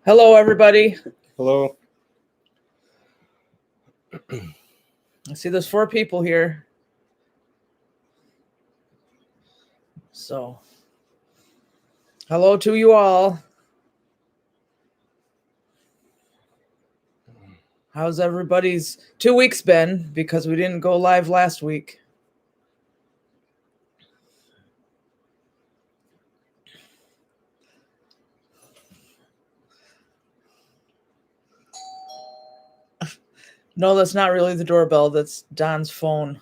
Hello, everybody. Hello. I see there's 4 people here. So, hello to you all. How's everybody's 2 weeks been? Because we didn't go live last week. No, that's not really the doorbell. That's Don's phone.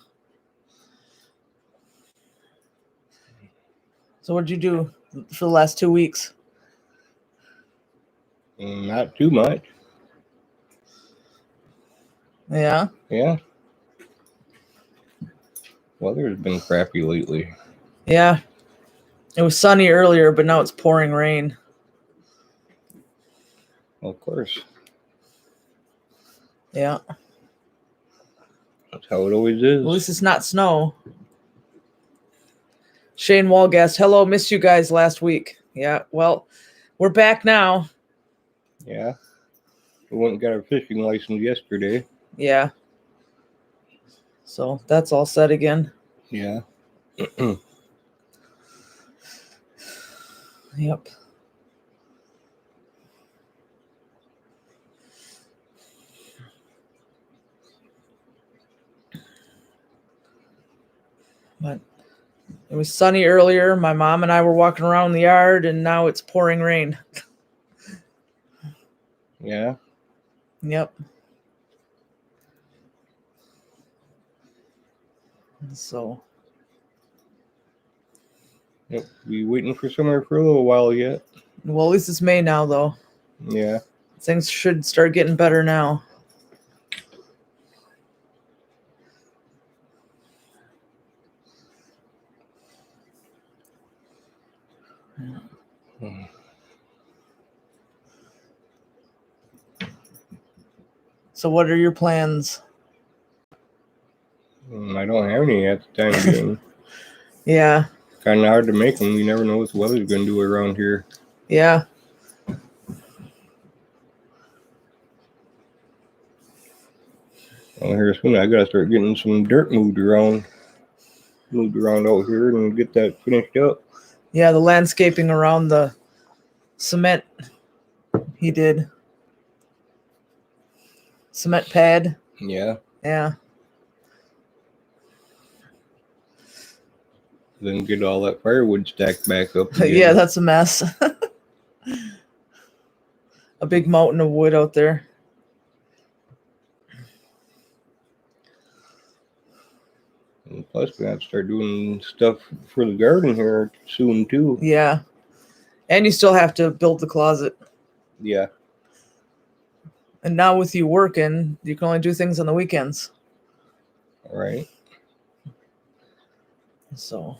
So what'd you do for the last 2 weeks? Not too much. Yeah? Yeah. Weather's been crappy lately. Yeah. It was sunny earlier, but now it's pouring rain. Of course. Yeah. That's how it always is. At least it's not snow. Shane Walgast, hello, missed you guys last week. Yeah, well, we're back now. Yeah. We went and got our fishing license yesterday. Yeah. So that's all set again. Yeah. Yep. But it was sunny earlier. My mom and I were walking around the yard, and now it's pouring rain. Yeah. Yep. So. Yep. We waiting for summer for a little while yet. Well, at least it's May now, though. Yeah. Things should start getting better now. So what are your plans? I don't have any at the time being. Yeah. Kind of hard to make them. You never know what the weather's going to do around here. Yeah. Well, here soon I got to start getting some dirt moved around out here and get that finished up. Yeah, the landscaping around the cement he did. Cement pad. Yeah. Yeah. Then get all that firewood stacked back up again. Yeah, that's a mess. A big mountain of wood out there. And plus, we have to start doing stuff for the garden here soon, too. Yeah. And you still have to build the closet. Yeah. And now with you working, you can only do things on the weekends. All right. So.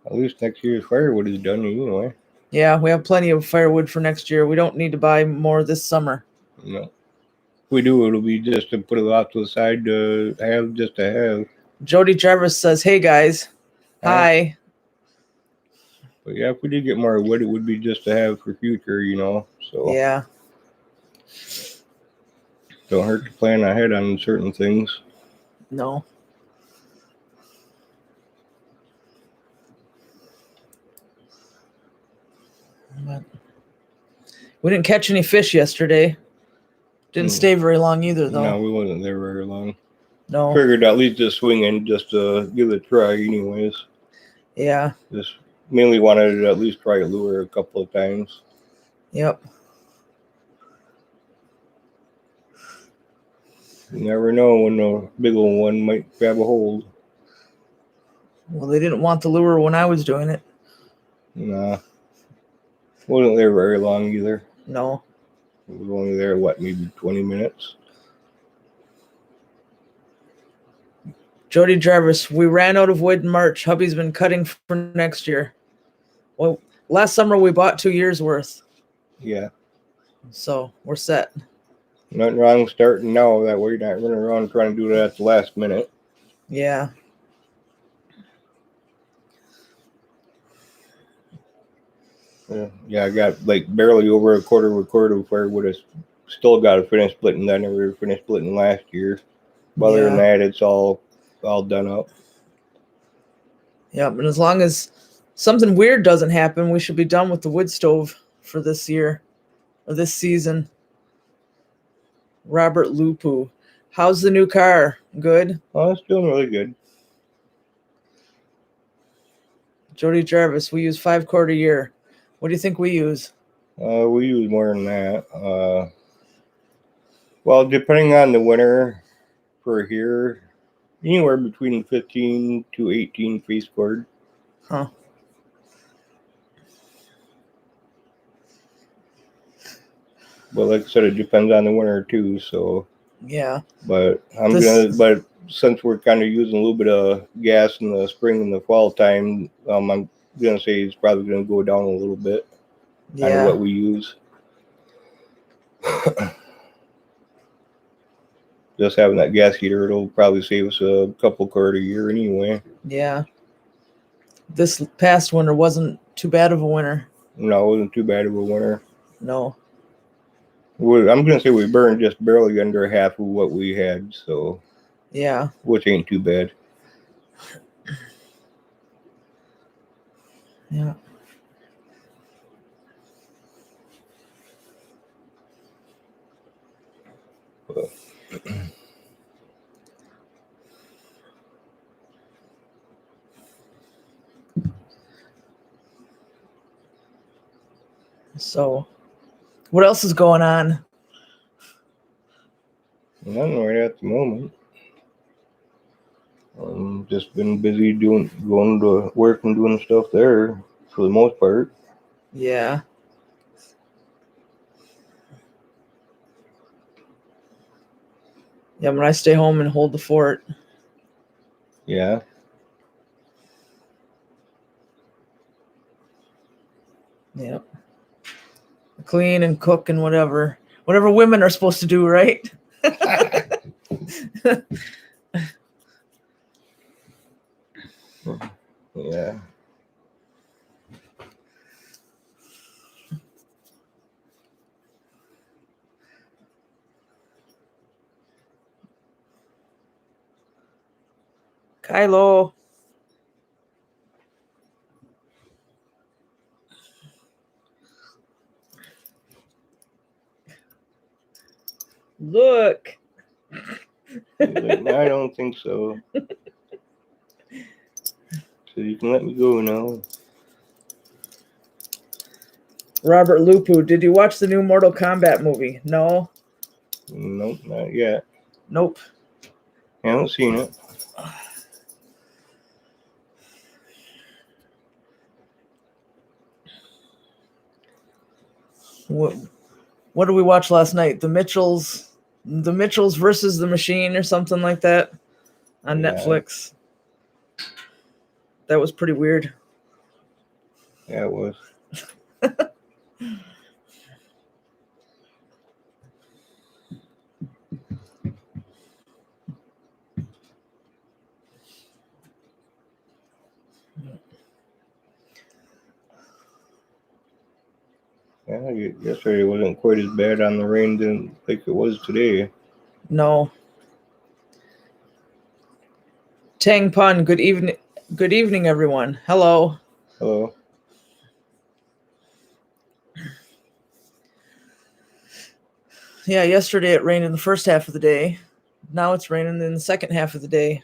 At least next year's firewood is done anyway. Yeah, we have plenty of firewood for next year. We don't need to buy more this summer. No. If we do, it'll be just to put it off to the side to have, just to have. Jody Jarvis says, hey, guys. Hi. But yeah, if we did get more wood, it would be just to have for future, So Yeah. don't hurt to plan ahead on certain things. No. But we didn't catch any fish yesterday. Didn't stay very long either, though. No, we wasn't there very long. No. Figured at least just swing in just to give it a try anyways. Yeah. Just mainly wanted to at least try a lure a couple of times. Yep. You never know when a big old one might grab a hold. Well, they didn't want the lure when I was doing it. Nah. Wasn't there very long either. No. It was only there, maybe 20 minutes? Jody Jarvis, we ran out of wood in March. Hubby's been cutting for next year. Well, last summer we bought 2 years worth. Yeah. So we're set. Nothing wrong starting now. That way you're not running around trying to do that at the last minute. Yeah. Yeah, I got like barely over a quarter of a cord of firewood. I still got to finish splitting that. I never finished splitting last year. But other than that, it's all done up. Yeah, and as long as something weird doesn't happen, we should be done with the wood stove for this year or this season. Robert Lupu. How's the new car? Good? Oh, it's doing really good. Jody Jarvis, we use 5 cord a year. What do you think we use? We use more than that. Well, depending on the winter for here, anywhere between 15 to 18 face cord. Huh. But like I said, it depends on the winter too. So yeah. But But since we're kind of using a little bit of gas in the spring and the fall time, I'm gonna say it's probably gonna go down a little bit. On what we use. Just having that gas heater, it'll probably save us a couple cord a year anyway. Yeah. This past winter wasn't too bad of a winter. No, it wasn't too bad of a winter. No. I'm gonna say we burned just barely under half of what we had, so yeah, which ain't too bad. Yeah. So, what else is going on? Nothing right at the moment. Just been busy going to work and doing stuff there for the most part. Yeah. Yeah, when I stay home and hold the fort. Yeah. Yep. Clean and cook and whatever women are supposed to do, right? Yeah. Kylo. Look. I don't think so. So you can let me go now. Robert Lupu, did you watch the new Mortal Kombat movie? No? Nope, not yet. Nope. Haven't seen it. What did we watch last night? The Mitchells versus the Machine or something like that on Netflix. That was pretty weird. Yeah, it was. Yeah, yesterday wasn't quite as bad on the rain like it was today. No. Tang Pun, good evening, everyone. Hello. Hello. Yeah, yesterday it rained in the first half of the day. Now it's raining in the second half of the day.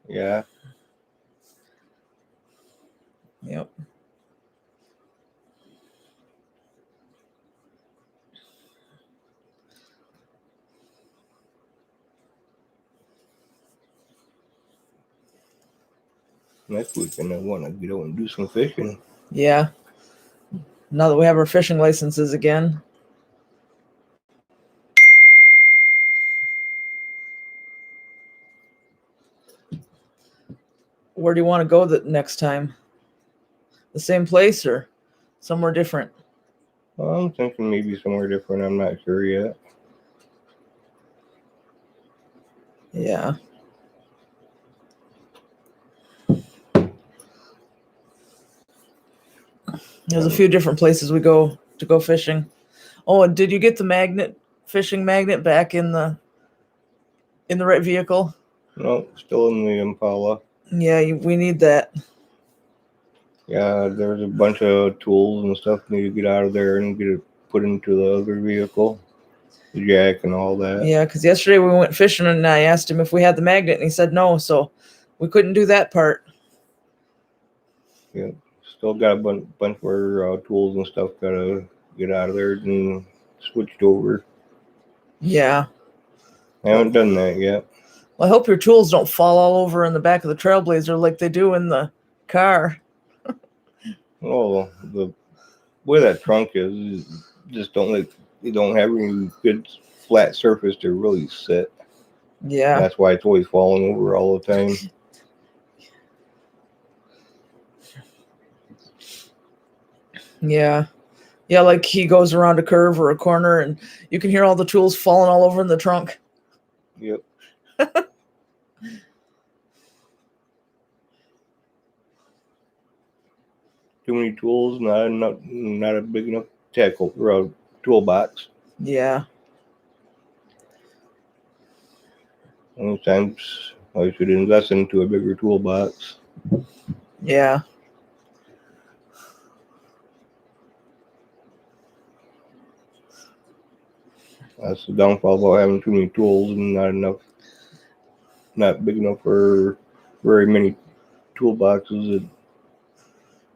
Yeah. Yep. Next weekend I want to get out and do some fishing. Yeah. Now that we have our fishing licenses again. Where do you want to go the next time? The same place or somewhere different? Well, I'm thinking maybe somewhere different. I'm not sure yet. Yeah. There's a few different places we go to go fishing. Oh, and did you get the fishing magnet back in the right vehicle? No, still in the Impala. Yeah, we need that. Yeah, there's a bunch of tools and stuff need to get out of there and get it put into the other vehicle, the jack and all that. Yeah, because yesterday we went fishing and I asked him if we had the magnet and he said no, so we couldn't do that part. Yeah, still got a bunch of our tools and stuff gotta get out of there and switched over. Yeah. I haven't done that yet. Well, I hope your tools don't fall all over in the back of the Trailblazer like they do in the car. Oh, the way that trunk is just you don't have any good flat surface to really sit. Yeah. That's why it's always falling over all the time. Yeah. Yeah, like he goes around a curve or a corner and you can hear all the tools falling all over in the trunk. Yep. Too many tools, not a big enough tackle or a toolbox. Yeah. Sometimes I should invest into a bigger toolbox. Yeah. That's the downfall about having too many tools and not big enough for very many toolboxes.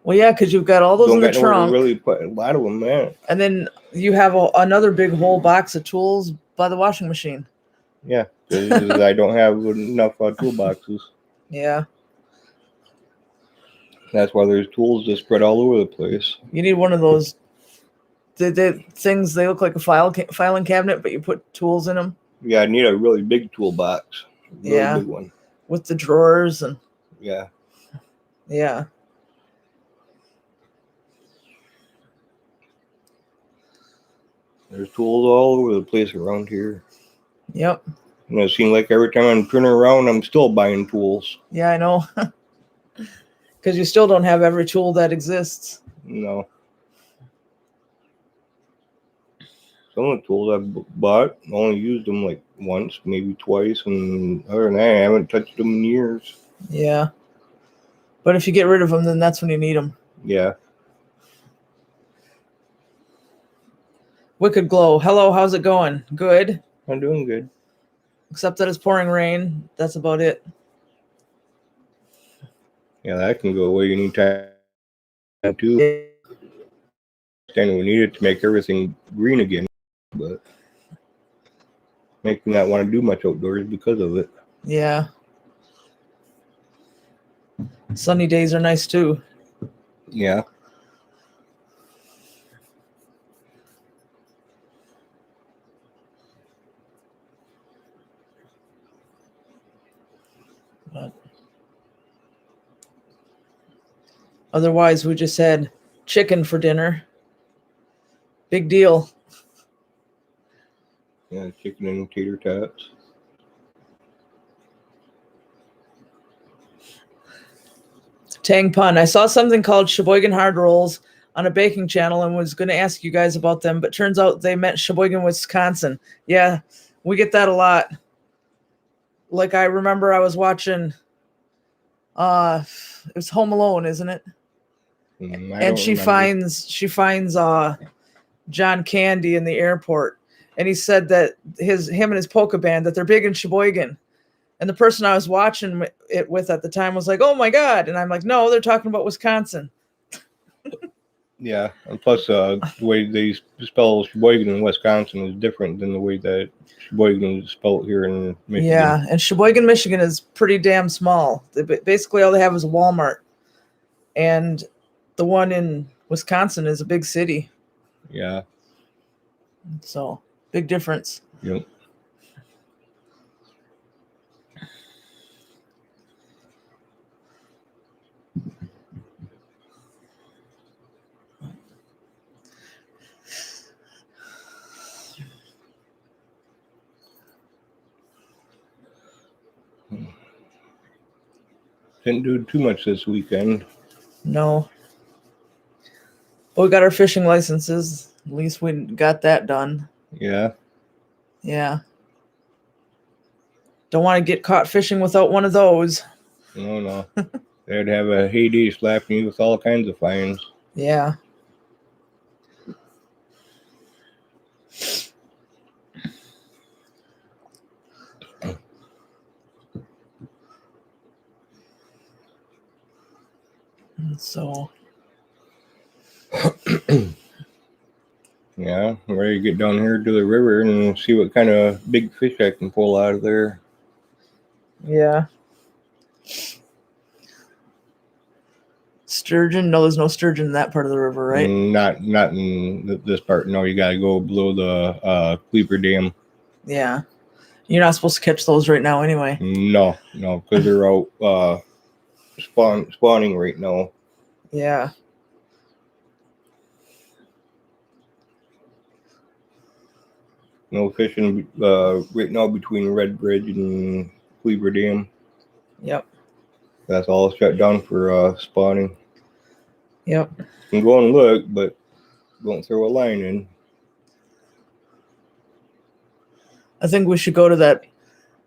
Well, yeah, because you've got all those in the trunk. Really put a lot of them, man. And then you have another big whole box of tools by the washing machine. Yeah, because I don't have enough toolboxes. Yeah. That's why there's tools just spread all over the place. You need one of those things, they look like a filing cabinet, but you put tools in them. Yeah, I need a really big toolbox. Really big one. With the drawers and... Yeah. Yeah. There's tools all over the place around here. Yep. And it seems like every time I'm turning around, I'm still buying tools. Yeah, I know. Because you still don't have every tool that exists. No. Some of the tools I've bought, only used them like once, maybe twice, and other than that, I haven't touched them in years. Yeah. But if you get rid of them, then that's when you need them. Yeah. Wicked Glow. Hello, how's it going? Good. I'm doing good. Except that it's pouring rain. That's about it. Yeah, that can go away anytime too. And we need it to make everything green again, but make me not want to do much outdoors because of it. Yeah. Sunny days are nice too. Yeah. But otherwise, we just had chicken for dinner. Big deal. Yeah, chicken and tater tots. Tang pun. I saw something called Sheboygan hard rolls on a baking channel and was going to ask you guys about them, but turns out they meant Sheboygan, Wisconsin. Yeah, we get that a lot. Like I remember I was watching, it was Home Alone, isn't it? And she finds John Candy in the airport, and he said that him and his polka band, that they're big in Sheboygan. And the person I was watching it with at the time was like, "Oh my God!" And I'm like, "No, they're talking about Wisconsin." Yeah, and plus the way they spell Sheboygan in Wisconsin is different than the way that Sheboygan is spelled here in Michigan. Yeah, and Sheboygan, Michigan is pretty damn small. Basically, all they have is a Walmart, and the one in Wisconsin is a big city. Yeah. So big difference. Yep. Didn't do too much this weekend. No. Well, we got our fishing licenses. At least we got that done. Yeah. Yeah. Don't want to get caught fishing without one of those. No. They'd have a heyday slapping you with all kinds of fines. Yeah. So. Yeah, I'm ready to get down here to the river and see what kind of big fish I can pull out of there. Yeah. Sturgeon? No, there's no sturgeon in that part of the river, right? Not in this part. No, you got to go below the Cleaver Dam. Yeah. You're not supposed to catch those right now anyway. No, because they're out spawning right now. Yeah. No fishing right now between Red Bridge and Cleaver Dam. Yep. That's all shut down for spawning. Yep. You can go and look, but don't throw a line in. I think we should go to that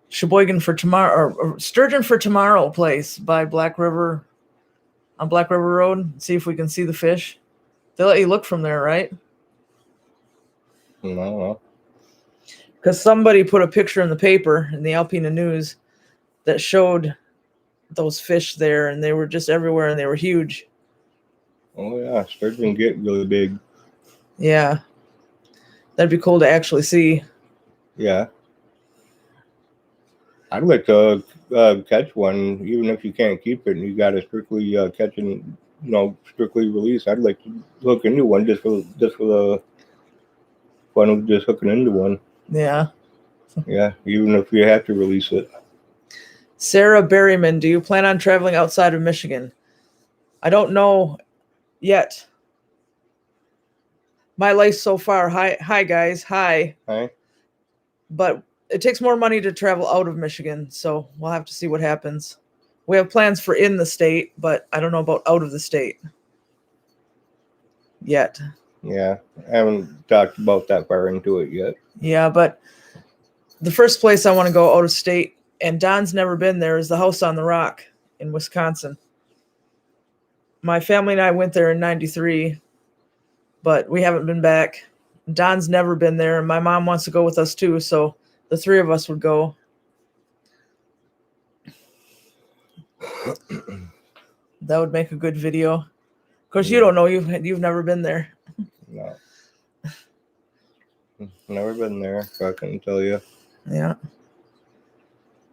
Sheboygan for tomorrow or Sturgeon for Tomorrow place by Black River on Black River Road. See if we can see the fish. They let you look from there, right? No. Because somebody put a picture in the paper in the Alpena News that showed those fish there, and they were just everywhere, and they were huge. Oh yeah, sturgeon get really big. Yeah, that'd be cool to actually see. Yeah, I'd like to catch one, even if you can't keep it and you got to strictly catch and strictly release. I'd like to hook into one just for the fun of just hooking into one. Yeah. Yeah, even if you have to release it. Sarah Berryman, do you plan on traveling outside of Michigan? I don't know yet. My life so far. Hi guys. Hi. Hi. But it takes more money to travel out of Michigan, so we'll have to see what happens. We have plans for in the state, but I don't know about out of the state yet. Yeah, I haven't talked about that far into it yet. Yeah, but the first place I want to go out of state, and Don's never been there, is the House on the Rock in Wisconsin. My family and I went there in 93, but we haven't been back. Don's never been there, and my mom wants to go with us too, so the three of us would go. That would make a good video. Of course, you don't know. You've never been there. No. Never been there, so I couldn't tell you. Yeah.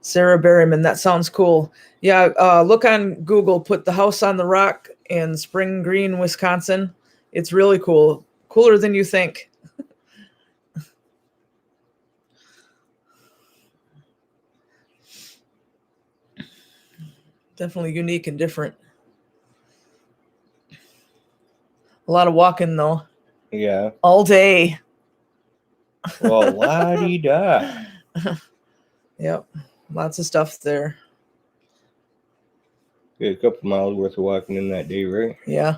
Sarah Berryman, that sounds cool. Yeah, look on Google, put the House on the Rock in Spring Green, Wisconsin. It's really cool. Cooler than you think. Definitely unique and different. A lot of walking, though. Yeah. All day. Well, la-di-da. Yep. Lots of stuff there. Get a couple miles worth of walking in that day, right? Yeah.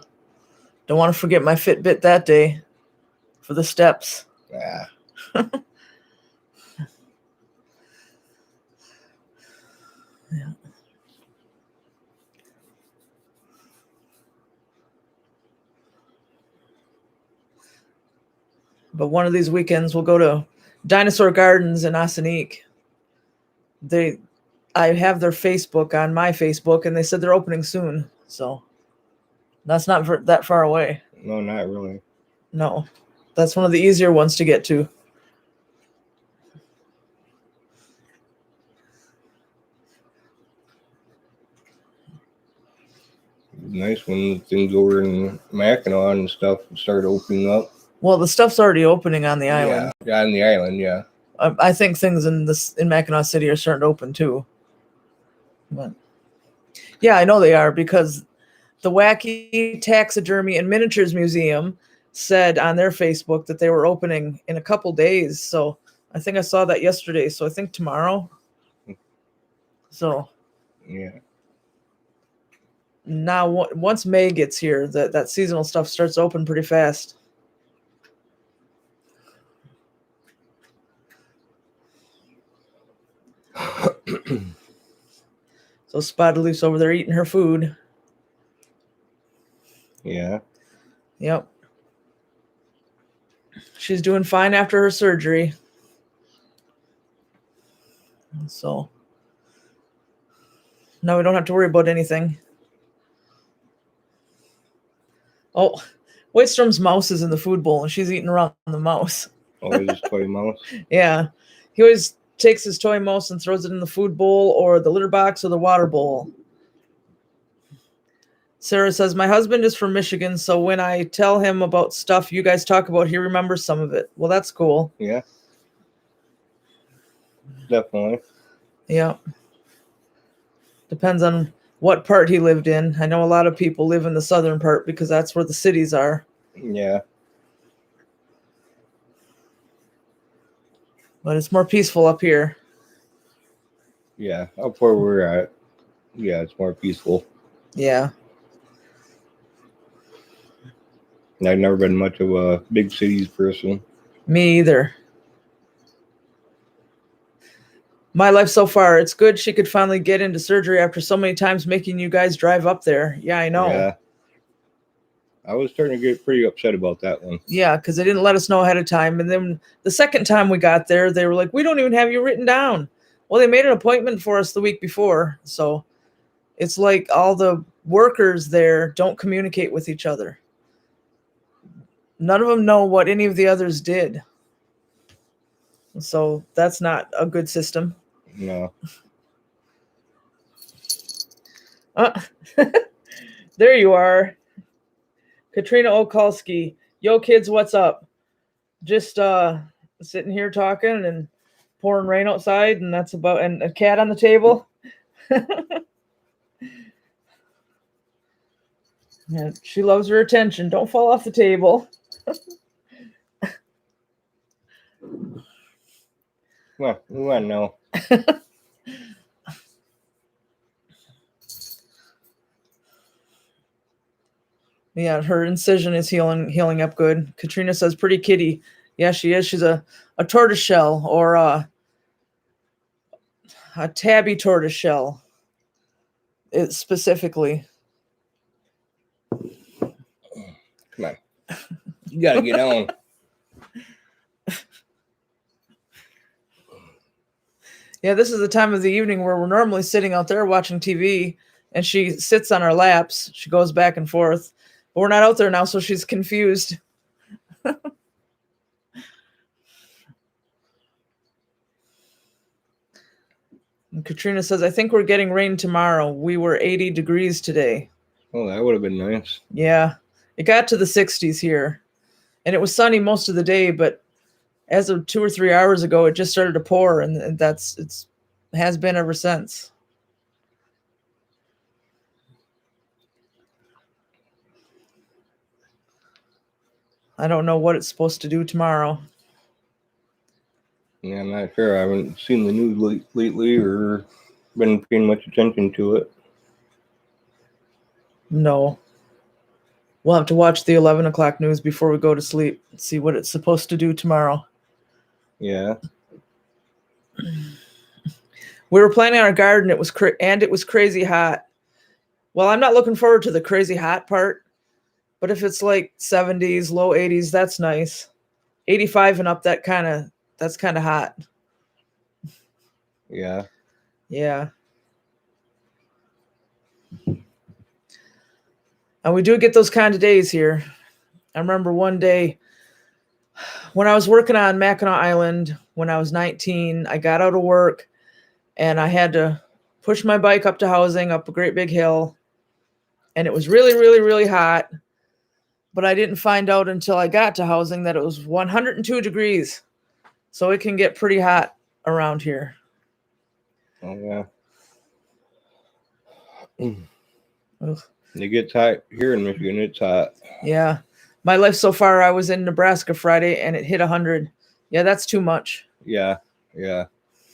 Don't want to forget my Fitbit that day for the steps. Yeah. Yeah. But one of these weekends we'll go to Dinosaur Gardens in Ossineek. I have their Facebook on my Facebook, and they said they're opening soon. So that's not that far away. No, not really. No, that's one of the easier ones to get to. Nice when things over in Mackinac and stuff start opening up. Well, the stuff's already opening on the island. Yeah, on the island, yeah. I think things in Mackinac City are starting to open too. But yeah, I know they are, because the Wacky Taxidermy and Miniatures Museum said on their Facebook that they were opening in a couple days. So I think I saw that yesterday. So I think tomorrow. So yeah. now once May gets here, that seasonal stuff starts to open pretty fast. So Spotted Leaf's over there eating her food. Yeah. Yep. She's doing fine after her surgery. So now we don't have to worry about anything. Oh, Waitstrom's mouse is in the food bowl and she's eating around the mouse. Oh, his toy mouse. Yeah. He always takes his toy mouse and throws it in the food bowl or the litter box or the water bowl. Sarah says, my husband is from Michigan, so when I tell him about stuff you guys talk about, he remembers some of it. Well, that's cool. Yeah. Definitely. Yeah. Depends on what part he lived in. I know a lot of people live in the southern part because that's where the cities are. Yeah. But it's more peaceful up here. Yeah. Up where we're at. Yeah, it's more peaceful. Yeah. I've never been much of a big cities person. Me either. My life so far, it's good she could finally get into surgery after so many times making you guys drive up there. Yeah, I know. Yeah. I was starting to get pretty upset about that one. Yeah, because they didn't let us know ahead of time. And then the second time we got there, they were like, we don't even have you written down. Well, they made an appointment for us the week before. So it's like all the workers there don't communicate with each other. None of them know what any of the others did. So that's not a good system. No. There you are. Katrina Okalski. Yo, kids, what's up? Just sitting here talking and pouring rain outside, and that's about, and a cat on the table. Yeah, she loves her attention. Don't fall off the table. Well, we want to know. Yeah, her incision is healing up good. Katrina says, pretty kitty. Yeah, she is. She's a tortoiseshell or a tabby tortoiseshell. It specifically. Come on. You got to get on. Yeah, this is the time of the evening where we're normally sitting out there watching TV, and she sits on our laps. She goes back and forth. But we're not out there now, so she's confused. And Katrina says, I think we're getting rain tomorrow. We were 80 degrees today. Oh, that would have been nice. Yeah, it got to the 60s here. And it was sunny most of the day, but as of 2 or 3 hours ago, it just started to pour, and it has been ever since. I don't know what it's supposed to do tomorrow. Yeah, I'm not sure. I haven't seen the news lately or been paying much attention to it. No. We'll have to watch the 11 o'clock news before we go to sleep and see what it's supposed to do tomorrow. Yeah. We were planting our garden. It was crazy hot. Well, I'm not looking forward to the crazy hot part, but if it's like 70s, low 80s, that's nice. 85 and up, that's kind of hot. Yeah. Yeah. And we do get those kind of days here. I remember one day when I was working on Mackinac Island when I was 19, I got out of work and I had to push my bike up to housing, up a great big hill. And it was really, really, really hot. But I didn't find out until I got to housing that it was 102 degrees. So it can get pretty hot around here. Oh, yeah. Ugh. It gets hot here in Michigan. It's hot. Yeah. My life so far, I was in Nebraska Friday and it hit 100. Yeah, that's too much. Yeah. Yeah.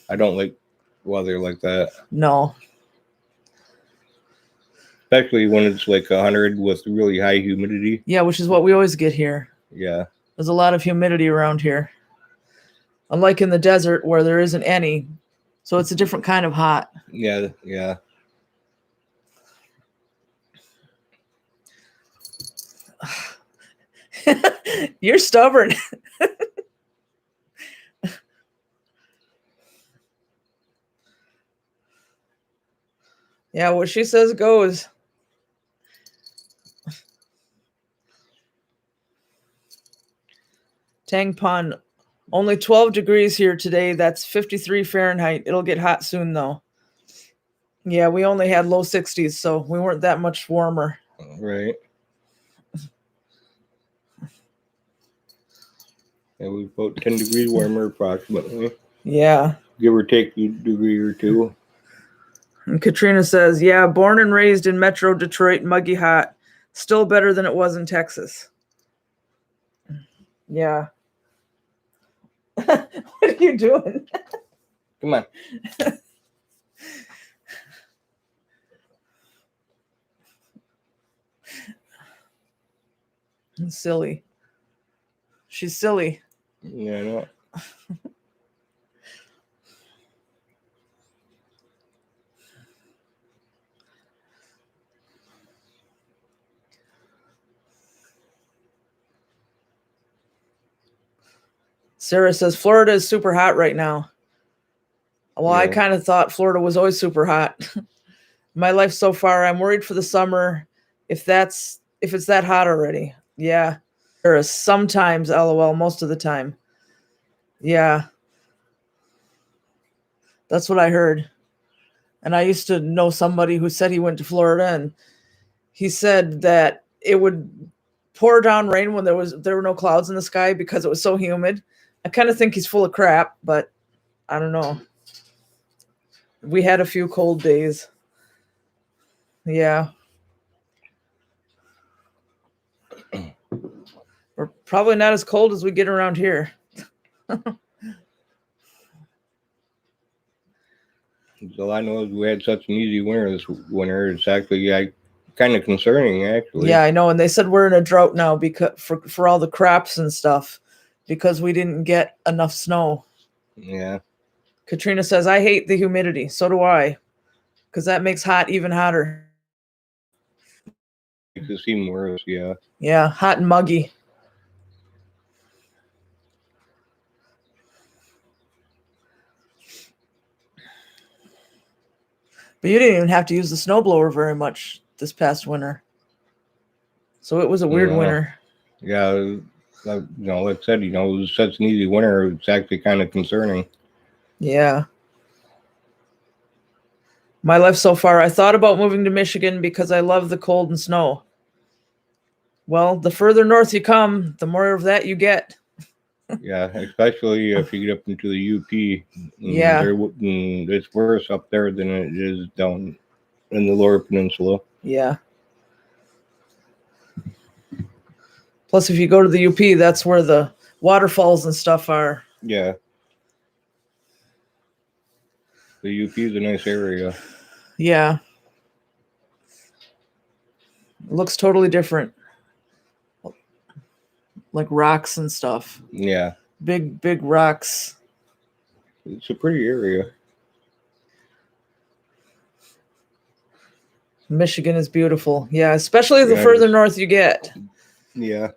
I don't like weather like that. No. especially when it's like 100 with really high humidity. Yeah, which is what we always get here. Yeah. There's a lot of humidity around here. Unlike in the desert where there isn't any. So it's a different kind of hot. Yeah, yeah. You're stubborn. Yeah, what she says goes. Tang Pun. Only 12 degrees here today. That's 53 Fahrenheit. It'll get hot soon, though. Yeah, we only had low 60s, so we weren't that much warmer. Right. Yeah, we about 10 degrees warmer approximately. Yeah. Give or take a degree or two. And Katrina says, yeah, born and raised in Metro Detroit, muggy hot. Still better than it was in Texas. Yeah. What are you doing? Come on. Silly. She's silly. Yeah, I know. Sarah says, Florida is super hot right now. Well, I Yeah. kind of thought Florida was always super hot. My life so far, I'm worried for the summer if it's that hot already. Yeah. Sarah, sometimes, LOL, most of the time. Yeah. That's what I heard. And I used to know somebody who said he went to Florida, and he said that it would pour down rain when there were no clouds in the sky because it was so humid. I kind of think he's full of crap, but I don't know. We had a few cold days. Yeah. We're probably not as cold as we get around here. All I know is we had such an easy winter this winter. It's actually kind of concerning, actually. Yeah, I know. And they said we're in a drought now because for all the crops and stuff because we didn't get enough snow. Yeah. Katrina says, I hate the humidity. So do I. Because that makes hot even hotter. Makes it seem worse, yeah. Yeah, hot and muggy. But you didn't even have to use the snowblower very much this past winter. So it was a weird winter. Yeah, like I said, it was such an easy winter. It's actually kind of concerning. Yeah. My life so far, I thought about moving to Michigan because I love the cold and snow. Well, the further north you come, the more of that you get. Yeah, especially if you get up into the UP. Yeah. It's worse up there than it is down in the lower peninsula. Yeah. Plus, if you go to the UP, that's where the waterfalls and stuff are. Yeah. The UP is a nice area. Yeah. It looks totally different. Like rocks and stuff. Yeah. Big, big rocks. It's a pretty area. Michigan is beautiful. Yeah, especially the further north you get. Yeah.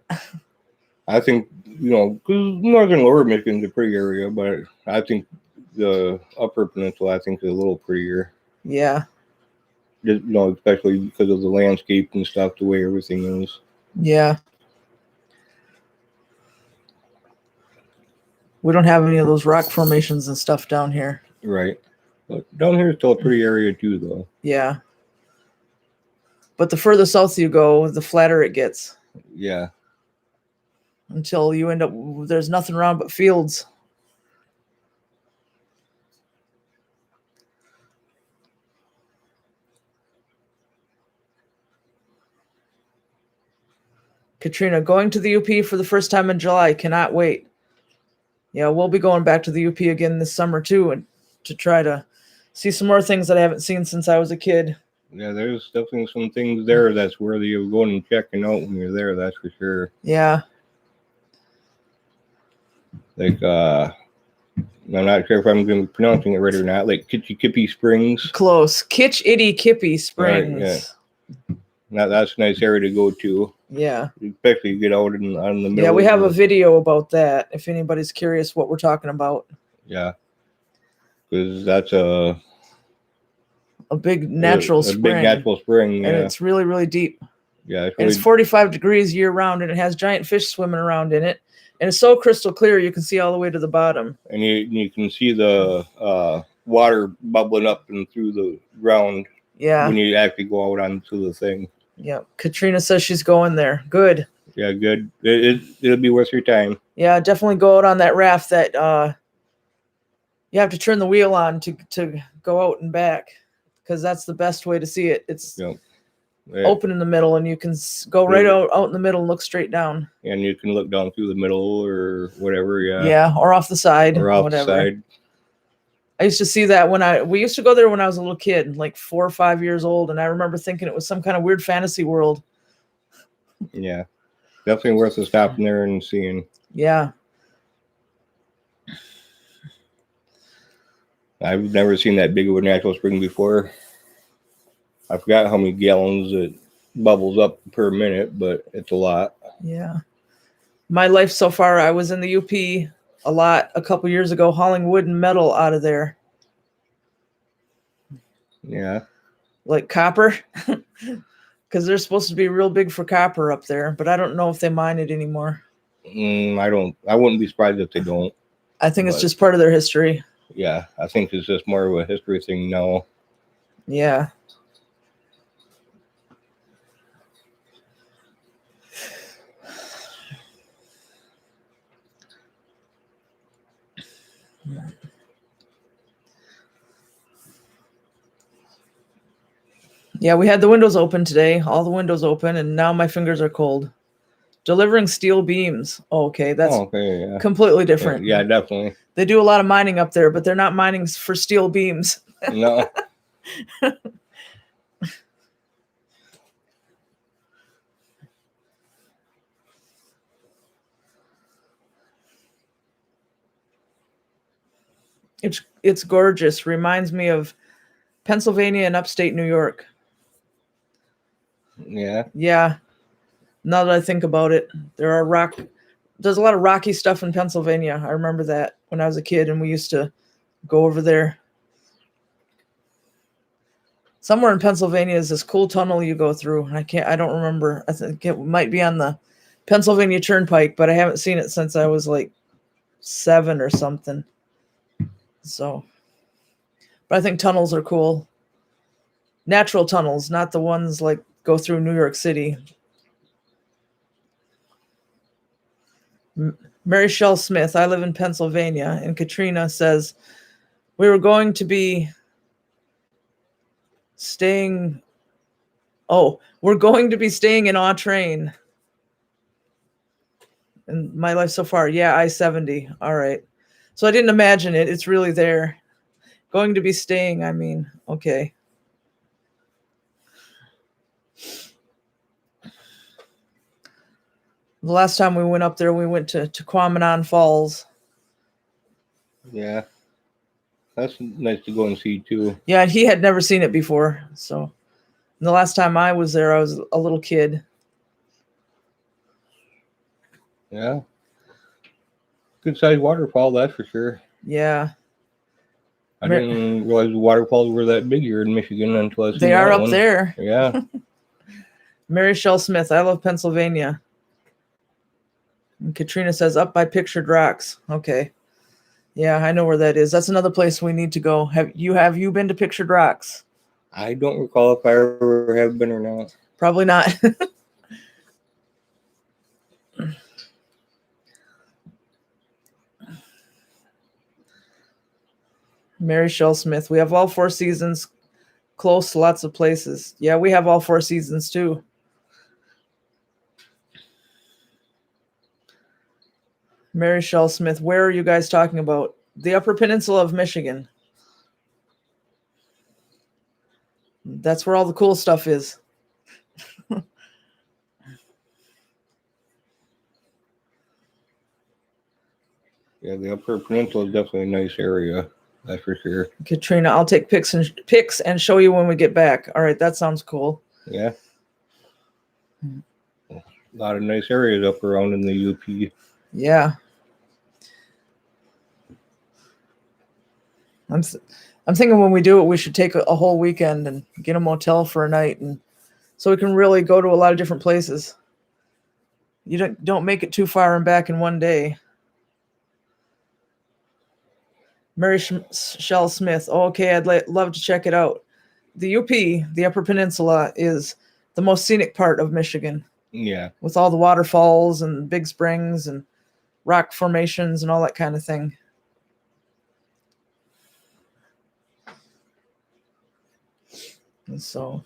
I think, because northern lower Michigan's a pretty area, but I think the upper peninsula, is a little prettier. Yeah. Just, especially because of the landscape and stuff, the way everything is. Yeah. We don't have any of those rock formations and stuff down here. Right. But down here is still a pretty area too, though. Yeah. But the further south you go, the flatter it gets. Yeah. Until you end up, there's nothing around but fields. Katrina, going to the UP for the first time in July. Cannot wait. Yeah, we'll be going back to the UP again this summer too, and to try to see some more things that I haven't seen since I was a kid. Yeah, there's definitely some things there that's worthy of going and checking out when you're there. That's for sure. Yeah. Like, I'm not sure if I'm going to be pronouncing it right or not. Like Kitchy Kippy Springs. Close. Kitch Itty Kippy Springs. Right, yeah. Now that's a nice area to go to. Yeah. Especially get out on the middle. Yeah, we have a video about that if anybody's curious what we're talking about. Yeah. Because that's a big natural spring. A big natural spring, yeah. And it's really, really deep. Yeah. It's 45 degrees year round, and it has giant fish swimming around in it. And it's so crystal clear you can see all the way to the bottom. And you can see the water bubbling up and through the ground. Yeah. When you actually go out onto the thing. Yeah. Katrina says she's going there. Good. Yeah, good. It'll be worth your time. Yeah, definitely go out on that raft that you have to turn the wheel on to go out and back, because that's the best way to see it. It's open in the middle, and you can go right out in the middle and look straight down. And you can look down through the middle or whatever, yeah. Yeah, or off the side. Or off whatever. the side. I used to see that we used to go there when I was a little kid, like 4 or 5 years old, and I remember thinking it was some kind of weird fantasy world. Yeah. Definitely worth a stopping there and seeing. Yeah. I've never seen that big of a natural spring before. I forgot how many gallons it bubbles up per minute, but it's a lot. Yeah. My life so far, I was in the UP a lot a couple years ago, hauling wood and metal out of there. Yeah. Like copper. Because they're supposed to be real big for copper up there, but I don't know if they mine it anymore. I wouldn't be surprised if they don't. I think it's just part of their history. Yeah, I think it's just more of a history thing now. Yeah. Yeah, we had the windows open today, all the windows open, and now my fingers are cold. Delivering steel beams. Oh, okay, that's completely different. Yeah, definitely. They do a lot of mining up there, but they're not mining for steel beams. No. It's gorgeous. Reminds me of Pennsylvania and upstate New York. Yeah. Yeah. Now that I think about it, there's a lot of rocky stuff in Pennsylvania. I remember that when I was a kid and we used to go over there. Somewhere in Pennsylvania is this cool tunnel you go through. I don't remember. I think it might be on the Pennsylvania Turnpike, but I haven't seen it since I was like 7 or something. So, but I think tunnels are cool. Natural tunnels, not the ones like go through New York City. Mary Shell Smith, I live in Pennsylvania, and Katrina says, we're going to be staying in Aw Train. And my life so far, yeah, I-70. All right. So I didn't imagine it. It's really there. Going to be staying, I mean, okay. The last time we went up there, we went to Quamanon Falls. Yeah. That's nice to go and see, too. Yeah, and he had never seen it before. So the last time I was there, I was a little kid. Yeah. Good sized waterfall, that's for sure. Yeah. I didn't realize the waterfalls were that big here in Michigan until I seen They are that up one. there. Yeah. Mary Shell Smith, I love Pennsylvania. And Katrina says, up by Pictured Rocks. Okay. Yeah, I know where that is. That's another place we need to go. Have you been to Pictured Rocks? I don't recall if I ever have been or not. Probably not. Mary Shell Smith, we have all 4 seasons close to lots of places. Yeah, we have all 4 seasons too. Mary Shell Smith, where are you guys talking about? The Upper Peninsula of Michigan. That's where all the cool stuff is. Yeah, the Upper Peninsula is definitely a nice area. That's for sure. Katrina, I'll take pics and show you when we get back. All right, that sounds cool. Yeah. A lot of nice areas up around in the UP. Yeah. I'm thinking when we do it, we should take a whole weekend and get a motel for a night, and so we can really go to a lot of different places. You don't make it too far and back in one day. Mary Shell Smith. Oh, okay, I'd love to check it out. The UP, the Upper Peninsula, is the most scenic part of Michigan. Yeah. With all the waterfalls and big springs and rock formations and all that kind of thing. And so...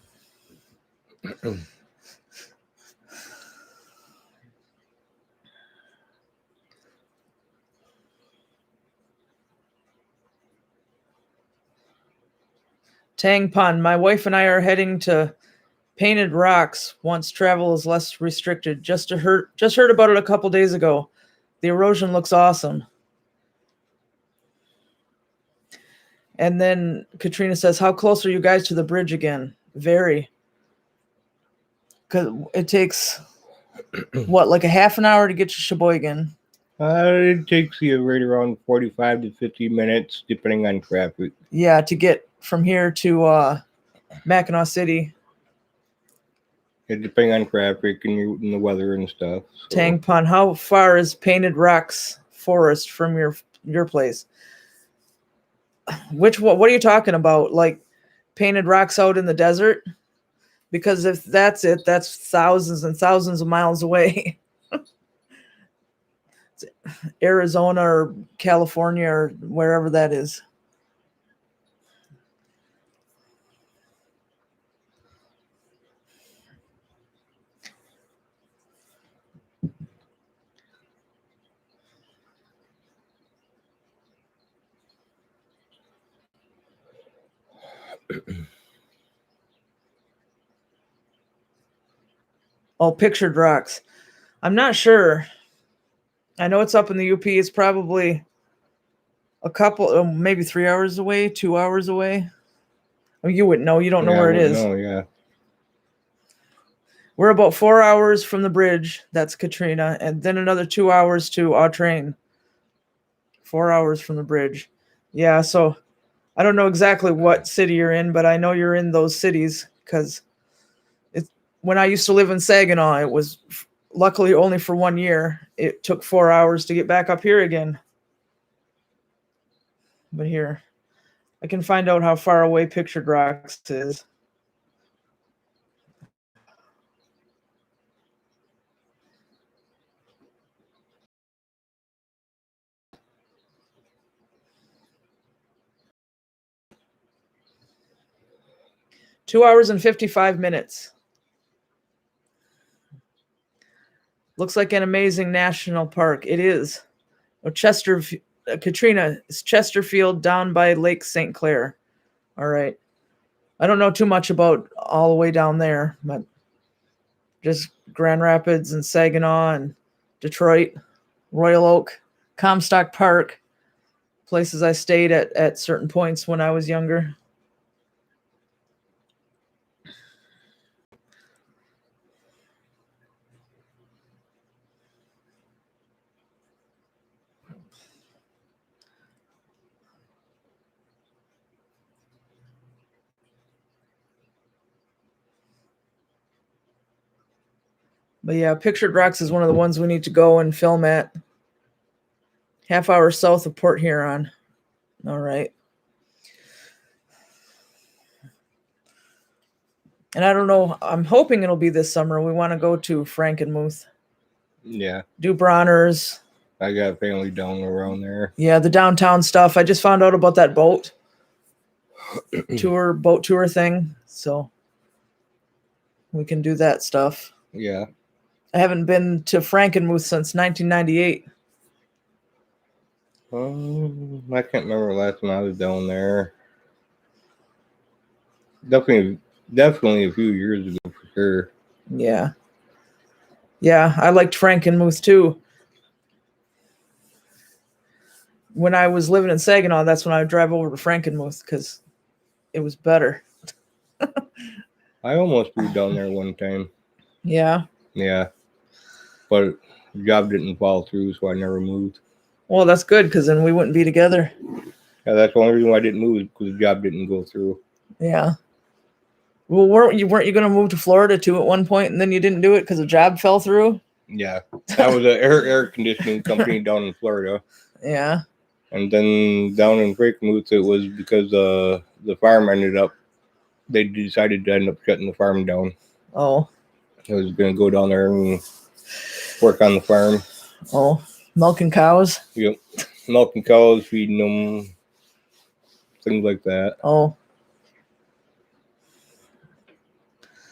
Tang Pun. My wife and I are heading to Painted Rocks once travel is less restricted. Just heard about it a couple days ago. The erosion looks awesome. And then Katrina says, how close are you guys to the bridge again? Very. Because it takes, what, like a half an hour to get to Sheboygan? It takes you right around 45 to 50 minutes, depending on traffic. Yeah, to get from here to Mackinac City. Yeah, depending on traffic and the weather and stuff. So. Tang Pun, how far is Painted Rocks Forest from your place? What are you talking about? Like Painted Rocks out in the desert? Because if that's it, that's thousands and thousands of miles away. Arizona or California or wherever that is. Oh, Pictured Rocks. I'm not sure. I know it's up in the UP. It's probably a couple, maybe 3 hours away, 2 hours away. I mean, you wouldn't know. You don't know where it is. No, yeah. We're about 4 hours from the bridge. That's Katrina. And then another 2 hours to our train. 4 hours from the bridge. Yeah, so I don't know exactly what city you're in, but I know you're in those cities because when I used to live in Saginaw, it was luckily only for 1 year. It took 4 hours to get back up here again. But here, I can find out how far away Pictured Rocks is. Two 2 hours and 55 minutes. Looks like an amazing national park. It is. Oh, Katrina, it's Chesterfield down by Lake St. Clair. All right. I don't know too much about all the way down there, but just Grand Rapids and Saginaw and Detroit, Royal Oak, Comstock Park, places I stayed at certain points when I was younger. But yeah, Pictured Rocks is one of the ones we need to go and film at. Half hour south of Port Huron. All right. And I don't know, I'm hoping it'll be this summer. We want to go to Frankenmuth. Yeah. Do Bronner's. I got family down around there. Yeah, the downtown stuff. I just found out about that boat tour thing. So we can do that stuff. Yeah. I haven't been to Frankenmuth since 1998. I can't remember the last time I was down there. Definitely Definitely a few years ago for sure. Yeah. Yeah, I liked Frankenmuth too. When I was living in Saginaw, that's when I would drive over to Frankenmuth because it was better. I almost moved down there one time. Yeah. Yeah. But the job didn't fall through, so I never moved. Well, that's good because then we wouldn't be together. Yeah, that's the only reason why I didn't move, because the job didn't go through. Yeah. Well, weren't you going to move to Florida too at one point, and then you didn't do it because the job fell through? Yeah. That was an air conditioning company down in Florida. Yeah. And then down in Frankenmuth, it was because the farm they decided to end up shutting the farm down. Oh. I was going to go down there and work on the farm. Oh, milking cows? Yep. Milking cows, feeding them, things like that. Oh.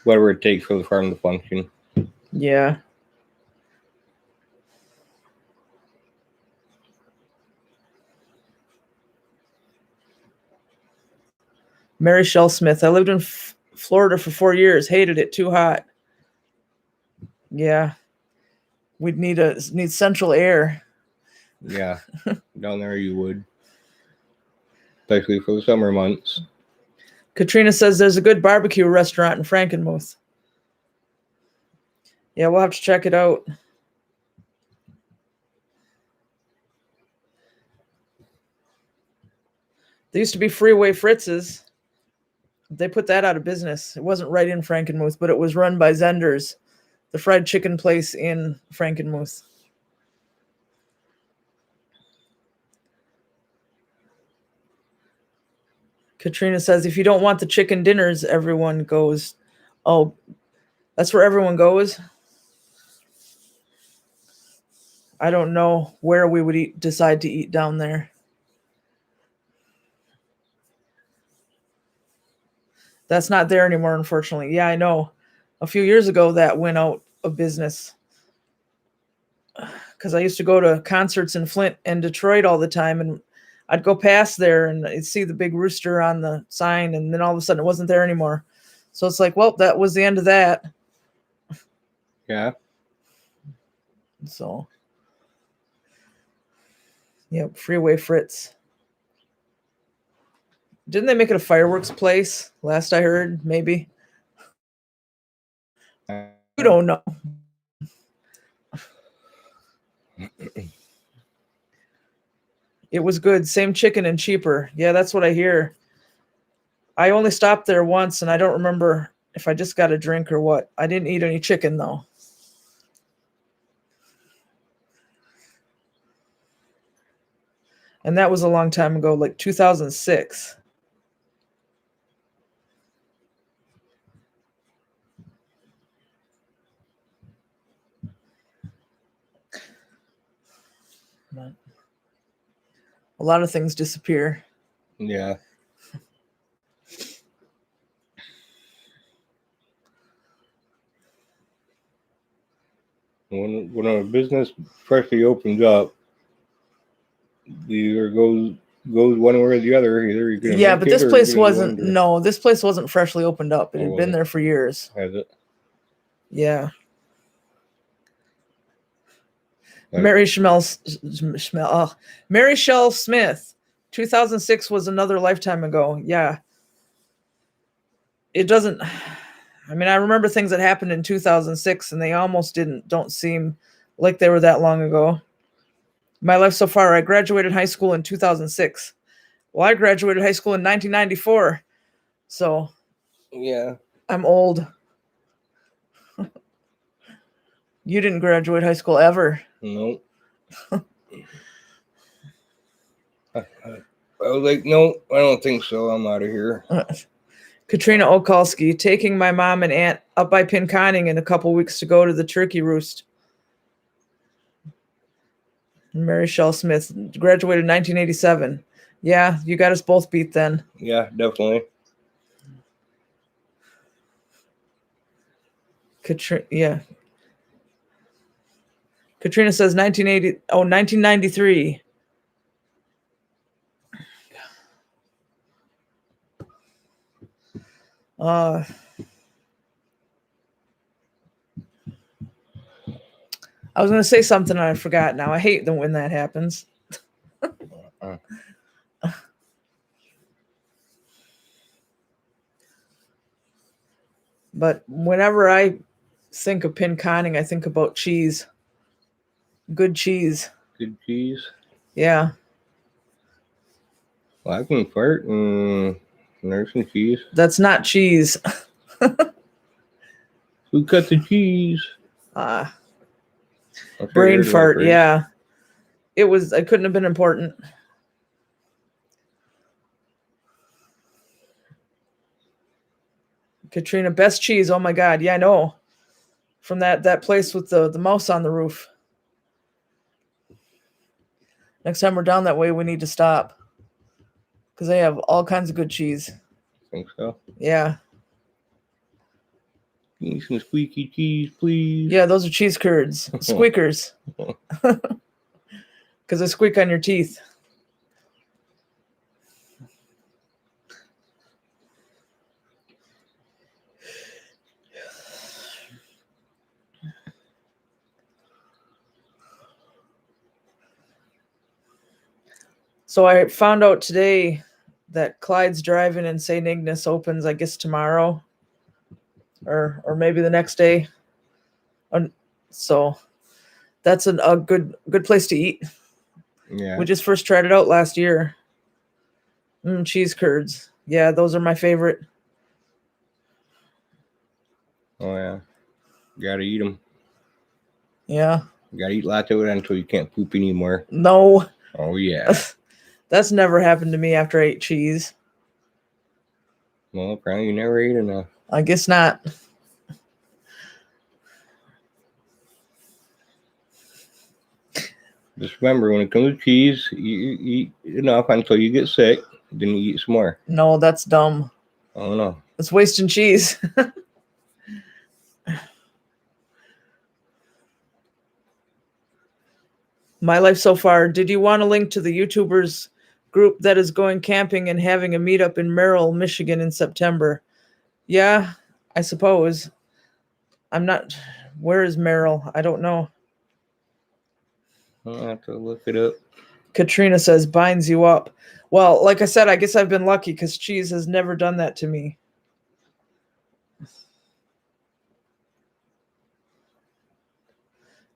Whatever it takes for the farm to function. Yeah. Mary Shell Smith. I lived in Florida for 4 years. Hated it. Too hot. Yeah. We'd need central air. Yeah. Down there you would. Especially for the summer months. Katrina says there's a good barbecue restaurant in Frankenmuth. Yeah, we'll have to check it out. There used to be Freeway Fritz's. They put that out of business. It wasn't right in Frankenmuth, but it was run by Zender's, the fried chicken place in Frankenmuth. Katrina says, if you don't want the chicken dinners, everyone goes. Oh, that's where everyone goes? I don't know where we would decide to eat down there. That's not there anymore, unfortunately. Yeah, I know. A few years ago, that went out of business. Because I used to go to concerts in Flint and Detroit all the time, and I'd go past there and I'd see the big rooster on the sign, and then all of a sudden it wasn't there anymore. So it's like, well, that was the end of that. Yeah. So, yep, Freeway Fritz. Didn't they make it a fireworks place? Last I heard, maybe. You don't know. It was good. Same chicken and cheaper. Yeah, that's what I hear. I only stopped there once, and I don't remember if I just got a drink or what. I didn't eat any chicken, though. And that was a long time ago, like 2006. But a lot of things disappear. Yeah. When a business freshly opens up, either goes one way or the other. Either you're gonna Yeah, make but it this or place you're gonna go wasn't. under. No, this place wasn't freshly opened up. It Oh, had been there for years. Has it? Yeah. Like, Mary Shell Smith. 2006 was another lifetime ago. Yeah. It doesn't. I mean, I remember things that happened in 2006, and they almost don't seem like they were that long ago. My life so far, I graduated high school in 2006. Well, I graduated high school in 1994. So, yeah. I'm old. You didn't graduate high school ever. No. I was like, no, I don't think so. I'm out of here. Katrina Okalski, taking my mom and aunt up by Pinconning in a couple weeks to go to the turkey roost. Mary Shell Smith, graduated 1987. Yeah, you got us both beat then. Yeah, definitely. Katrina says 1993. I was going to say something and I forgot now. I hate when that happens. But whenever I think of pin conning, I think about cheese. Good cheese. Good cheese. Yeah. Well, I can fart and there's some cheese. That's not cheese. Who cut the cheese? Brain fart. Yeah. It couldn't have been important. Katrina, best cheese. Oh my God. Yeah, I know. From that place with the mouse on the roof. Next time we're down that way, we need to stop. Because they have all kinds of good cheese. I think so. Yeah. Give me some squeaky cheese, please. Yeah, those are cheese curds. Squeakers. Because they squeak on your teeth. So I found out today that Clyde's Drive-In in St. Ignace opens, I guess, tomorrow. Or maybe the next day. So that's a good place to eat. Yeah. We just first tried it out last year. Cheese curds. Yeah, those are my favorite. Oh, yeah. Gotta eat them. Yeah. Gotta eat lots of it until you can't poop anymore. No. Oh, yeah. That's never happened to me after I ate cheese. Well, apparently you never ate enough. I guess not. Just remember, when it comes to cheese, you eat enough until you get sick, then you eat some more. No, that's dumb. Oh, no. It's wasting cheese. My life so far. Did you want a link to the YouTubers group that is going camping and having a meetup in Merrill, Michigan in September? Yeah, I suppose. I'm not. Where is Merrill? I don't know. I'll have to look it up. Katrina says binds you up. Well, like I said, I guess I've been lucky because cheese has never done that to me.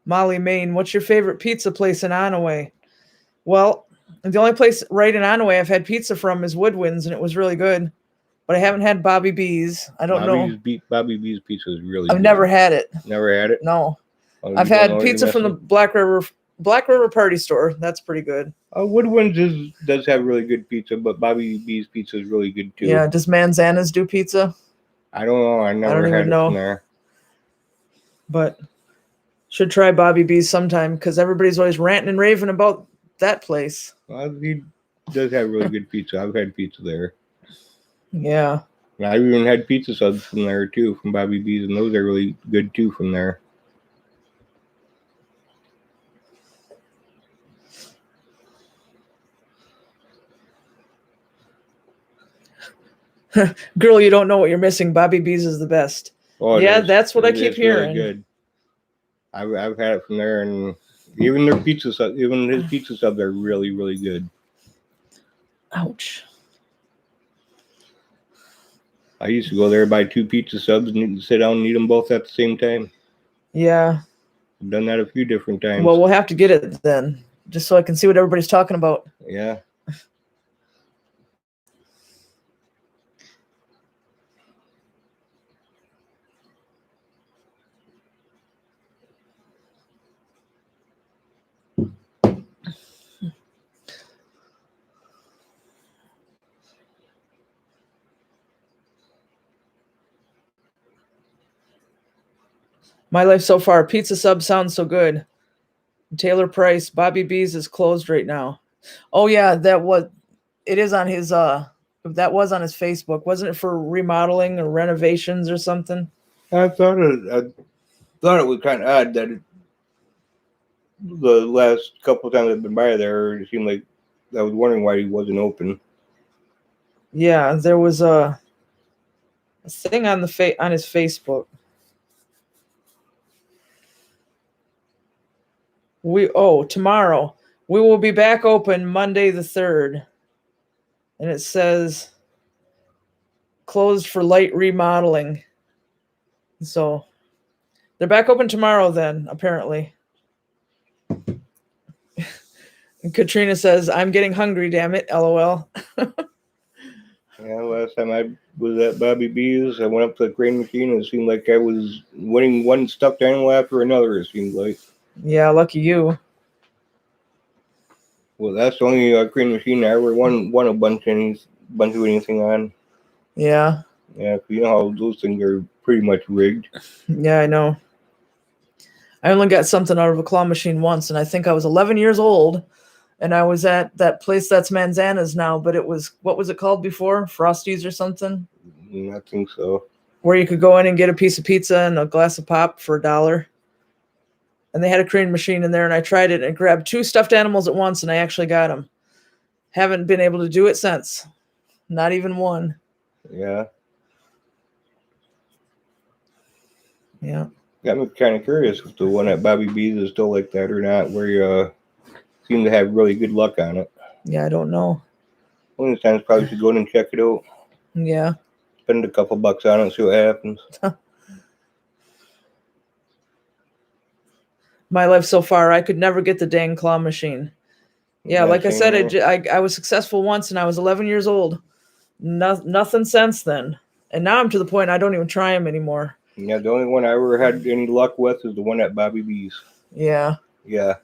Molly, Maine, what's your favorite pizza place in Onaway? Well, the only place right in Onaway I've had pizza from is Woodwinds, and it was really good. But I haven't had Bobby B's. I don't know. Bobby B's pizza is really good. I've never had it. Never had it? No. Oh, I've had pizza from the Black River Party Store. That's pretty good. Woodwinds does have really good pizza, but Bobby B's pizza is really good too. Yeah, does Manzana's do pizza? I don't know. I never had it from there. But should try Bobby B's sometime because everybody's always ranting and raving about that place. Well, he does have really good pizza. I've had pizza there. Yeah. And I've even had pizza subs from there too, from Bobby B's, and those are really good too from there. Girl, you don't know what you're missing. Bobby B's is the best. Oh, yeah, that's what I keep hearing. Really good. I've had it from there, and even their pizza sub, even his pizza subs are really, really good. Ouch. I used to go there, buy 2 pizza subs, and sit down and eat them both at the same time. Yeah. I've done that a few different times. Well, we'll have to get it then, just so I can see what everybody's talking about. Yeah. My life so far. Pizza sub sounds so good. Taylor Price, Bobby B's is closed right now. Oh yeah, it is on his that was on his Facebook. Wasn't it for remodeling or renovations or something? I thought it was kind of odd that the last couple of times I've been by there, it seemed like I was wondering why he wasn't open. Yeah, there was a thing on on his Facebook. Tomorrow. We will be back open Monday the 3rd. And it says closed for light remodeling. So they're back open tomorrow then, apparently. And Katrina says, I'm getting hungry, damn it, LOL. Yeah, last time I was at Bobby B's, I went up to the crane machine and it seemed like I was winning one stuffed animal after another, it seemed like. Yeah, lucky you. Well, that's the only crane machine I ever won a bunch of anything on. Yeah. Yeah, 'cause you know how those things are pretty much rigged. Yeah, I know. I only got something out of a claw machine once, and I think I was 11 years old. And I was at that place that's Manzana's now, but it was, what was it called before? Frosties or something? I think so. Where you could go in and get a piece of pizza and a glass of pop for $1. And they had a crane machine in there, and I tried it and grabbed 2 stuffed animals at once, and I actually got them. Haven't been able to do it since. Not even one. Yeah. Yeah. Got me kind of curious if the one at Bobby B's is still like that or not, where you seem to have really good luck on it. Yeah, I don't know. One of the times probably should go in and check it out. Yeah. Spend a couple bucks on it and see what happens. My life so far, I could never get the dang claw machine. Yeah, like I said, I was successful once, and I was 11 years old. Nothing since then. And now I'm to the point I don't even try them anymore. Yeah, the only one I ever had any luck with is the one at Bobby B's. Yeah. Yeah.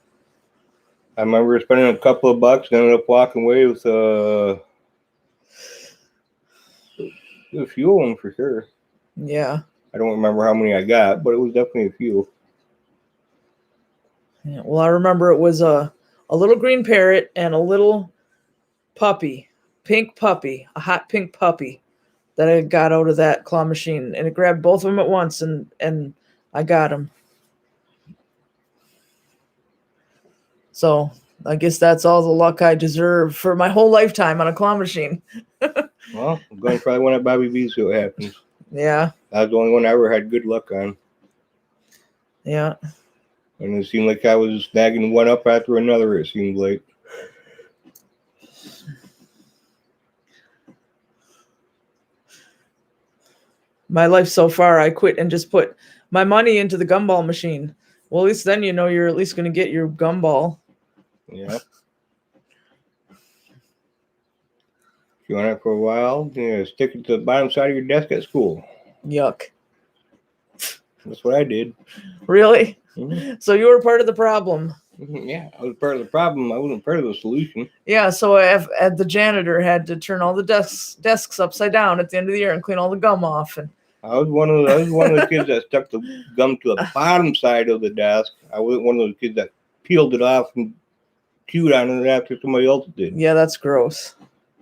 I remember spending a couple of bucks and ended up walking away with a few of them for sure. Yeah. I don't remember how many I got, but it was definitely a few. Yeah, well, I remember it was a little green parrot and a little puppy, a hot pink puppy that I got out of that claw machine, and it grabbed both of them at once, and I got them. So I guess that's all the luck I deserve for my whole lifetime on a claw machine. Well, I'm going to try one at Bobby B's, see what happens. Yeah. That was the only one I ever had good luck on. Yeah. And it seemed like I was snagging one up after another, it seemed like. My life so far, I quit and just put my money into the gumball machine. Well, at least then you know you're at least going to get your gumball. Yeah. If you want it for a while, stick it to the bottom side of your desk at school. Yuck. That's what I did. Really? Mm-hmm. So you were part of the problem. Yeah, I was part of the problem. I wasn't part of the solution. Yeah, so the janitor had to turn all the desks upside down at the end of the year and clean all the gum off. And I was one of the kids that stuck the gum to the bottom side of the desk. I wasn't one of those kids that peeled it off and chewed on it after somebody else did. Yeah, that's gross.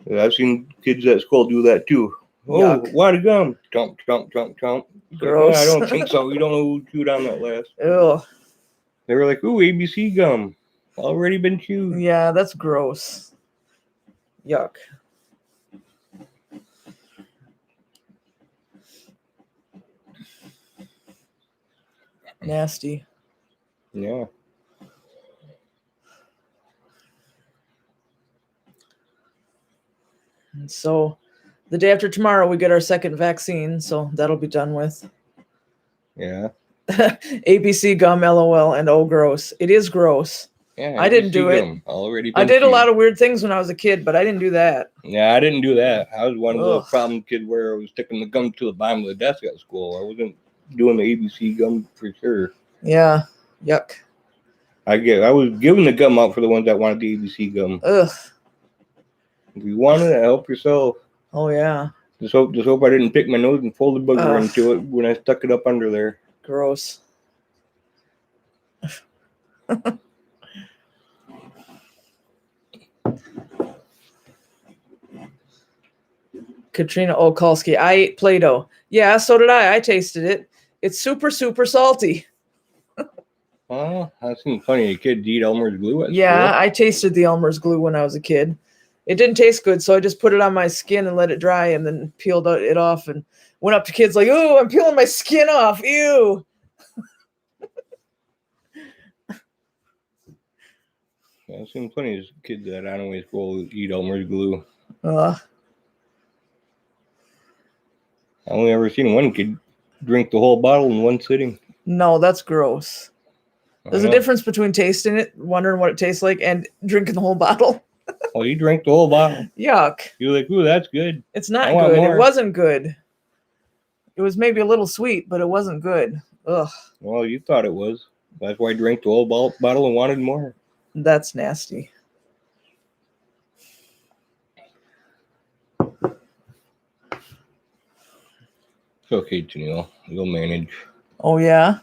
Yeah, I've seen kids at school do that too. Yuck. Oh, why the gum? Chomp, chomp, chomp, chomp. Gross. Like, I don't think so. You don't know who chewed on that last. Ugh. They were like, ooh, ABC gum. Already been chewed. Yeah, that's gross. Yuck. Nasty. Yeah. And so the day after tomorrow, we get our second vaccine, so that'll be done with. Yeah. ABC gum, LOL, and oh, gross. It is gross. Yeah, I didn't do it. I did a lot of weird things when I was a kid, but I didn't do that. Yeah, I didn't do that. I was one of those problem kids where I was sticking the gum to the bottom of the desk at school. I wasn't doing the ABC gum for sure. Yeah. Yuck. I was giving the gum out for the ones that wanted the ABC gum. Ugh. If you wanted it, help yourself. Oh, yeah. Just hope I didn't pick my nose and fold the booger into it when I stuck it up under there. Gross. Katrina Okolsky, I ate Play-Doh. Yeah, so did I. I tasted it. It's super, super salty. Oh, that seems funny. A kid eat Elmer's glue at school? I tasted the Elmer's glue when I was a kid. It didn't taste good, so I just put it on my skin and let it dry and then peeled it off and went up to kids like, "Ooh, I'm peeling my skin off. Ew." I've seen plenty of kids that I always go eat Elmer's glue. Ugh. I only ever seen one kid drink the whole bottle in one sitting. No, that's gross. There's I a know. difference between tasting it, wondering what it tastes like, and drinking the whole bottle. Well, he drank the whole bottle. Yuck. You're like, ooh, that's good. It's I not want good. more. It wasn't good. It was maybe a little sweet, but it wasn't good. Ugh. Well, you thought it was. That's why I drank the whole bottle and wanted more. That's nasty. It's okay, Janelle. You'll manage. Oh, yeah?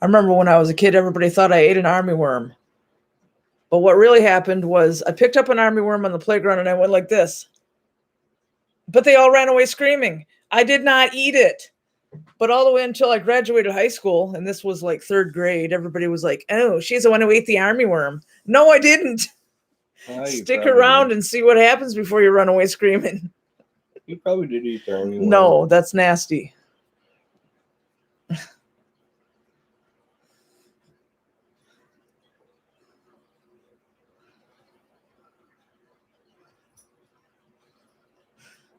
I remember when I was a kid, everybody thought I ate an armyworm. But what really happened was I picked up an armyworm on the playground and I went like this. But they all ran away screaming. I did not eat it. But all the way until I graduated high school, and this was like 3rd grade, everybody was like, oh, she's the one who ate the armyworm. No, I didn't. Stick around and see what happens before you run away screaming. You probably did eat the armyworm. No, that's nasty.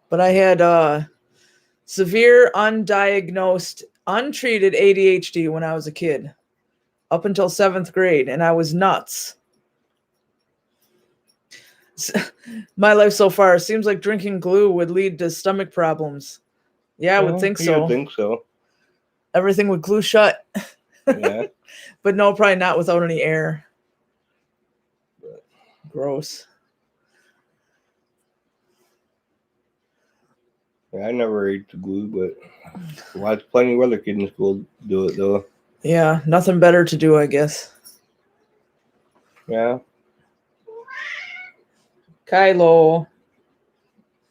But I had severe, undiagnosed, untreated ADHD when I was a kid, up until 7th grade, and I was nuts. My life so far seems like drinking glue would lead to stomach problems. Yeah, I would think so. You would think so. Everything would glue shut. Yeah. But no, probably not without any air. Gross. Yeah, I never ate the glue, but well, there's plenty of other kids in school do it, though. Yeah, nothing better to do, I guess. Yeah. Kylo.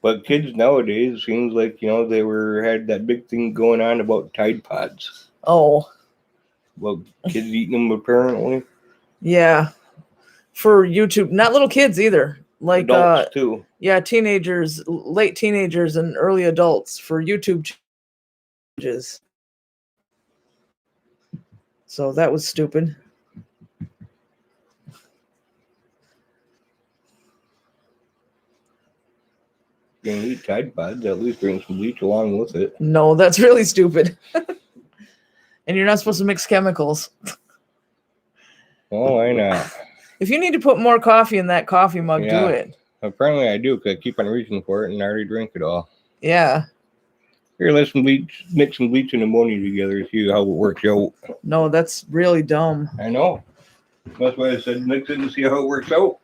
But kids nowadays, seems like, they had that big thing going on about Tide Pods. Oh. Well, kids eating them apparently. Yeah. For YouTube. Not little kids either. Like adults too. Yeah, teenagers, late teenagers and early adults for YouTube challenges. So that was stupid. You can eat Tide Pods, at least drink some bleach along with it. No, that's really stupid. And you're not supposed to mix chemicals. Oh, why not? If you need to put more coffee in that coffee mug, do it. Apparently I do, because I keep on reaching for it and I already drink it all. Yeah. Here, let's mix some bleach and ammonia together, see how it works out. No, that's really dumb. I know. That's why I said mix it and see how it works out.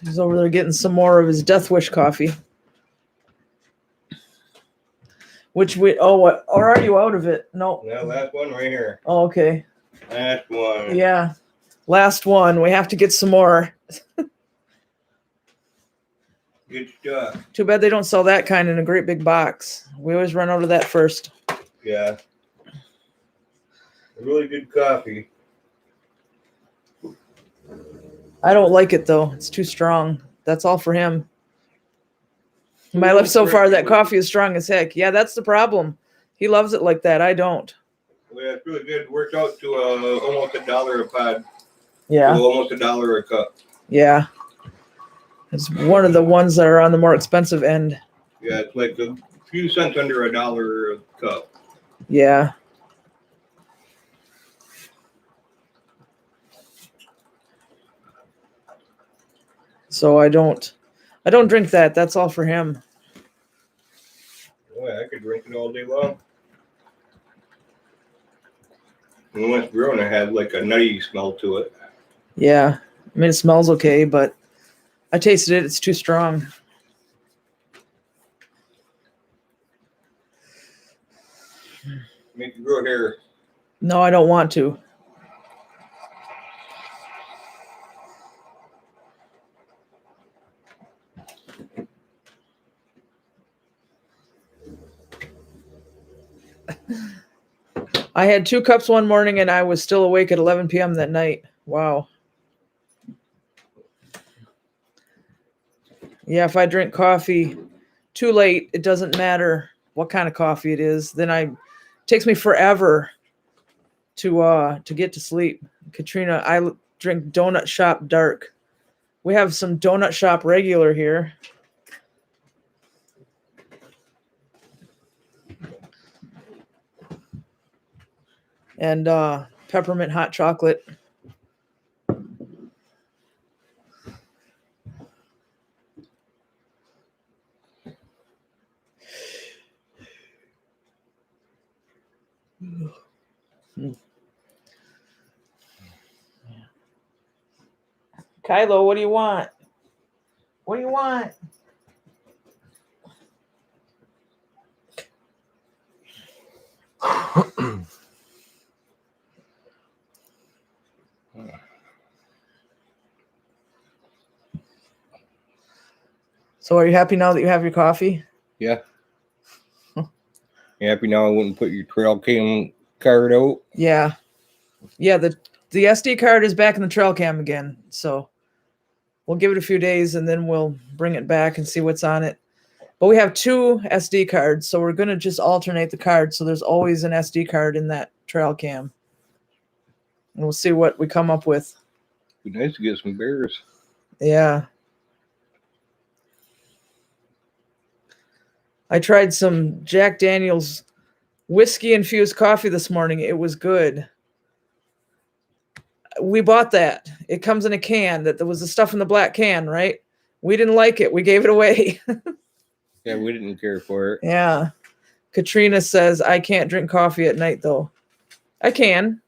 He's over there getting some more of his Death Wish coffee. Or are you out of it? No. Yeah, last one right here. Oh, okay. Last one. Yeah. Last one. We have to get some more. Good stuff. Too bad they don't sell that kind in a great big box. We always run out of that first. Yeah. Really good coffee. I don't like it though. It's too strong. That's all for him. In my life so far, that coffee is strong as heck. Yeah, that's the problem. He loves it like that. I don't. Well, yeah, it's really good. It works out to almost $1 a pod. Yeah. So almost $1 a cup. Yeah. It's one of the ones that are on the more expensive end. Yeah, it's like a few cents under $1 a cup. Yeah. So I don't drink that. That's all for him. Boy, I could drink it all day long. Unless brewing, it had like a nutty smell to it. Yeah. I mean, it smells okay, but I tasted it. It's too strong. Make you grow hair. No, I don't want to. I had 2 cups one morning and I was still awake at 11 p.m. that night. Wow. Yeah, if I drink coffee too late, it doesn't matter what kind of coffee it is. Then it takes me forever to get to sleep. Katrina, I drink Donut Shop Dark. We have some Donut Shop regular here. And peppermint hot chocolate. Kylo, what do you want? What do you want? So are you happy now that you have your coffee? Yeah. You happy now I wouldn't put your trail cam card out? Yeah. Yeah, the SD card is back in the trail cam again. So we'll give it a few days and then we'll bring it back and see what's on it. But we have 2 SD cards, so we're going to just alternate the cards. So there's always an SD card in that trail cam. And we'll see what we come up with. It'd be nice to get some bears. Yeah. I tried some Jack Daniel's whiskey-infused coffee this morning. It was good. We bought that. It comes in a can. That there was the stuff in the black can, right? We didn't like it. We gave it away. Yeah, we didn't care for it. Yeah. Katrina says, I can't drink coffee at night, though. I can.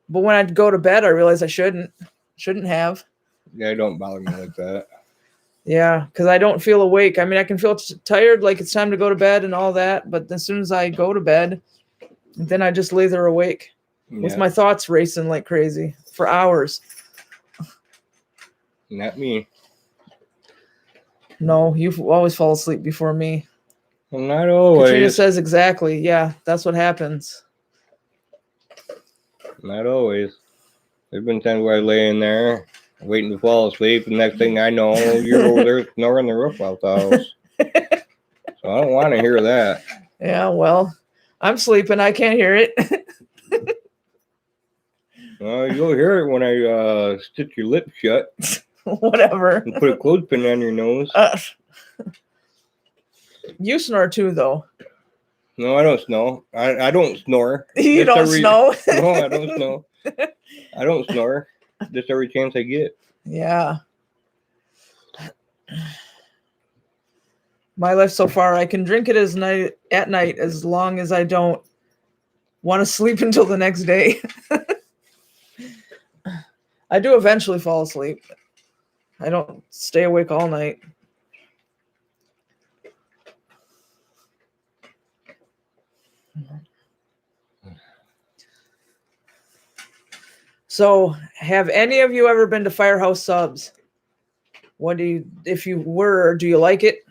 But when I go to bed, I realize I shouldn't have. Yeah, it don't bother me like that. Yeah, because I don't feel awake. I mean, I can feel tired, like it's time to go to bed and all that. But as soon as I go to bed, then I just lay there awake with my thoughts racing like crazy for hours. Not me. No, you always fall asleep before me. Well, not always. Katrina says exactly. Yeah, that's what happens. Not always. There's been times where I lay in there waiting to fall asleep, and next thing I know, you're over there snoring the roof out the house. So I don't want to hear that. Yeah, well, I'm sleeping. I can't hear it. You'll hear it when I stitch your lips shut. Whatever. And put a clothespin on your nose. You snore too, though. No, I don't snore. I don't snore. You don't snore? No, I don't snore. I don't snore. Just every chance I get. Yeah. My life so far, I can drink it at night as long as I don't want to sleep until the next day. I do eventually fall asleep. I don't stay awake all night. So, have any of you ever been to Firehouse Subs? If you were, do you like it?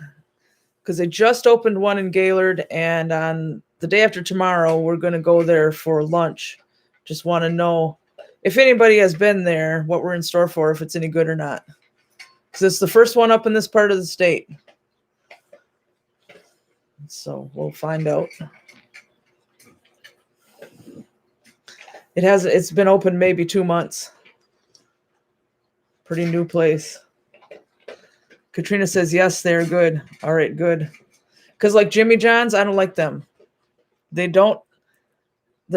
Because they just opened one in Gaylord, and on the day after tomorrow, we're going to go there for lunch. Just want to know if anybody has been there, what we're in store for, if it's any good or not. Because it's the first one up in this part of the state. So we'll find out. It's been open maybe 2 months. Pretty new place. Katrina says, yes, they're good. All right, good. Because like Jimmy John's, I don't like them. Their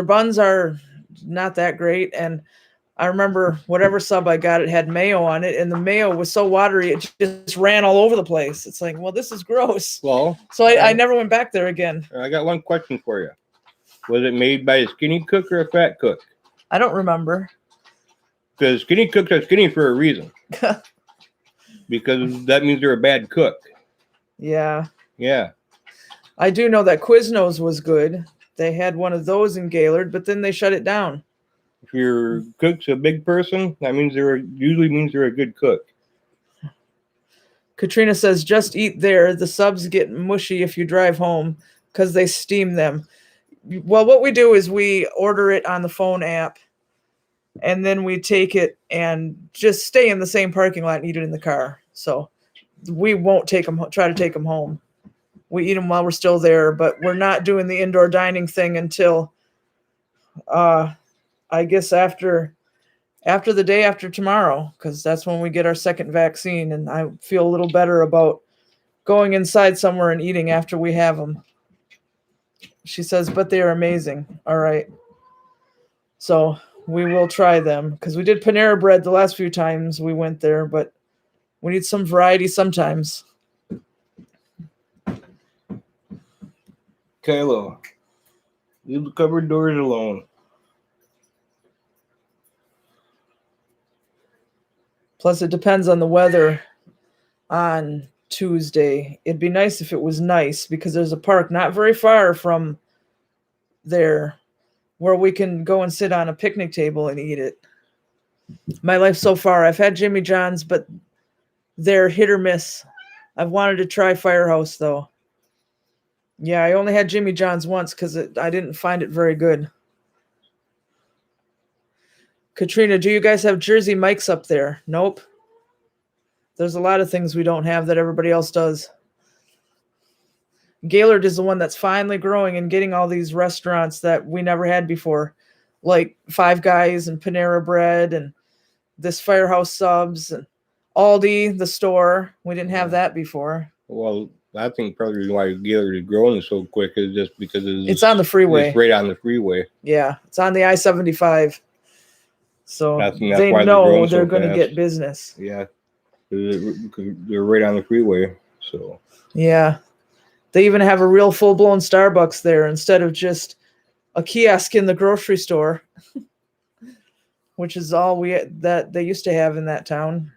buns are not that great. And I remember whatever sub I got, it had mayo on it. And the mayo was so watery, it just ran all over the place. It's like, well, this is gross. Well, so I never went back there again. I got one question for you. Was it made by a skinny cook or a fat cook? I don't remember. Because skinny cooks are skinny for a reason. Because that means they're a bad cook. Yeah. Yeah. I do know that Quiznos was good. They had one of those in Gaylord, but then they shut it down. If your cook's a big person, that means usually means they're a good cook. Katrina says, just eat there. The subs get mushy if you drive home because they steam them. Well, what we do is we order it on the phone app, and then we take it and just stay in the same parking lot and eat it in the car. So we won't try to take them home. We eat them while we're still there, but we're not doing the indoor dining thing until, I guess after the day after tomorrow, because that's when we get our second vaccine, and I feel a little better about going inside somewhere and eating after we have them. She says, but they are amazing. All right. So we will try them, because we did Panera Bread the last few times we went there, but we need some variety sometimes. Kylo, leave the cupboard doors alone. Plus, it depends on the weather on Tuesday. It'd be nice if it was nice, because there's a park not very far from there where we can go and sit on a picnic table and eat it. My life so far, I've had Jimmy John's, but they're hit or miss. I've wanted to try Firehouse, though. Yeah, I only had Jimmy John's once because I didn't find it very good. Katrina, do you guys have Jersey Mike's up there? Nope. There's a lot of things we don't have that everybody else does. Gaylord is the one that's finally growing and getting all these restaurants that we never had before, like Five Guys and Panera Bread and this Firehouse Subs and Aldi, the store. We didn't have that before. Well, I think probably the reason why Gaylord is growing so quick is just because it's on the freeway. It's right on the freeway. Yeah, it's on the I-75. So that's they know they're going to get business. Yeah, they're right on the freeway. So yeah, they even have a real full-blown Starbucks there instead of just a kiosk in the grocery store, which is all that they used to have in that town.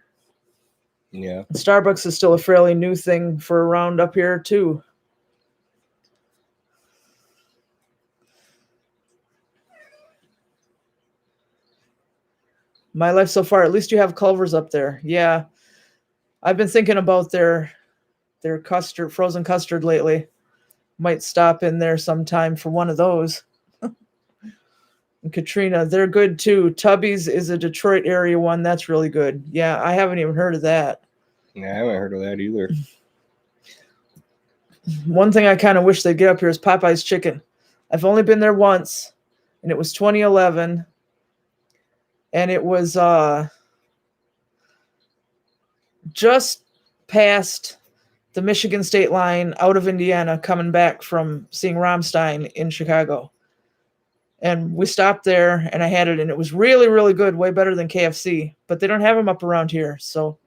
Yeah, Starbucks is still a fairly new thing for around up here too. My life so far, at least you have Culver's up there. Yeah, I've been thinking about their custard, frozen custard lately. Might stop in there sometime for one of those. And Katrina, they're good too. Tubby's is a Detroit area one. That's really good. Yeah, I haven't even heard of that. Yeah, I haven't heard of that either. One thing I kind of wish they'd get up here is Popeye's chicken. I've only been there once, and it was 2011. And it was just past the Michigan state line out of Indiana, coming back from seeing Rammstein in Chicago. And we stopped there, and I had it, and it was really, really good, way better than KFC. But they don't have them up around here, so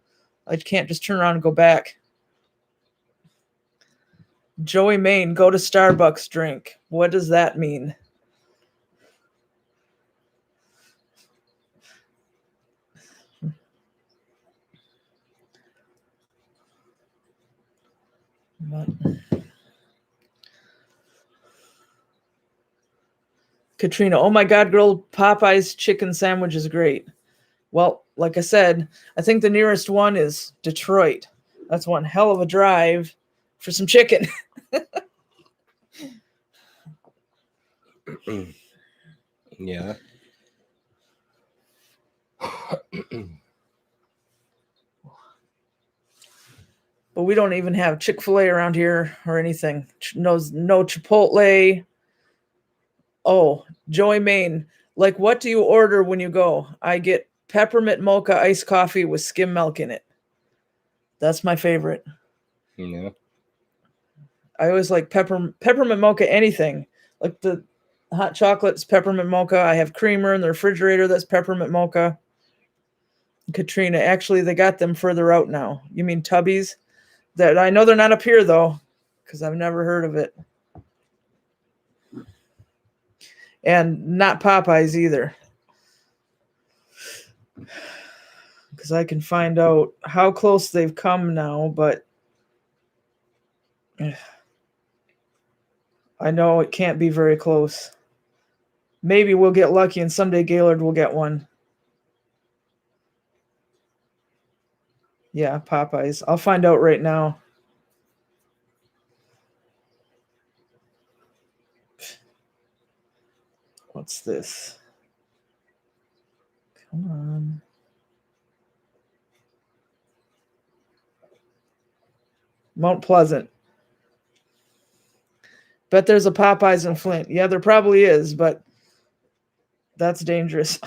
I can't just turn around and go back. Joey Main, go to Starbucks, drink. What does that mean? What? Katrina, oh my God, girl, Popeye's chicken sandwich is great. Well, like I said, I think the nearest one is Detroit. That's one hell of a drive for some chicken. Yeah. But we don't even have Chick-fil-A around here or anything. No Chipotle. Oh, Joey Main. Like, what do you order when you go? I get peppermint mocha iced coffee with skim milk in it. That's my favorite. Yeah. I always like peppermint mocha anything. Like the hot chocolate's peppermint mocha. I have creamer in the refrigerator that's peppermint mocha. Katrina, actually, they got them further out now. You mean Tubby's? That I know they're not up here, though, because I've never heard of it. And not Popeyes either. Because I can find out how close they've come now, but I know it can't be very close. Maybe we'll get lucky and someday Gaylord will get one. Yeah, Popeyes. I'll find out right now. What's this? Come on. Mount Pleasant. Bet there's a Popeyes in Flint. Yeah, there probably is, but that's dangerous.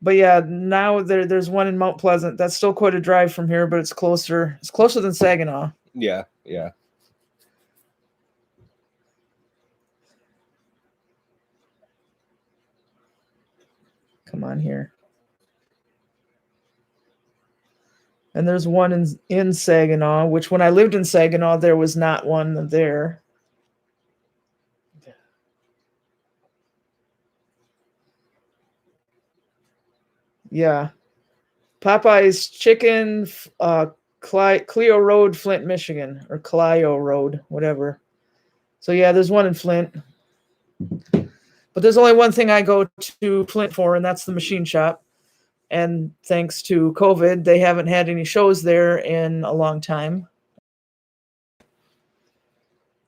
But yeah, now there's one in Mount Pleasant. That's still quite a drive from here, but it's closer. It's closer than Saginaw. Yeah. Come on here. And there's one in Saginaw, which when I lived in Saginaw, there was not one there. Yeah. Popeye's Chicken, Clio Road, Flint, Michigan, or Clio Road, whatever. So yeah, there's one in Flint. But there's only one thing I go to Flint for, and that's the machine shop. And thanks to COVID, they haven't had any shows there in a long time.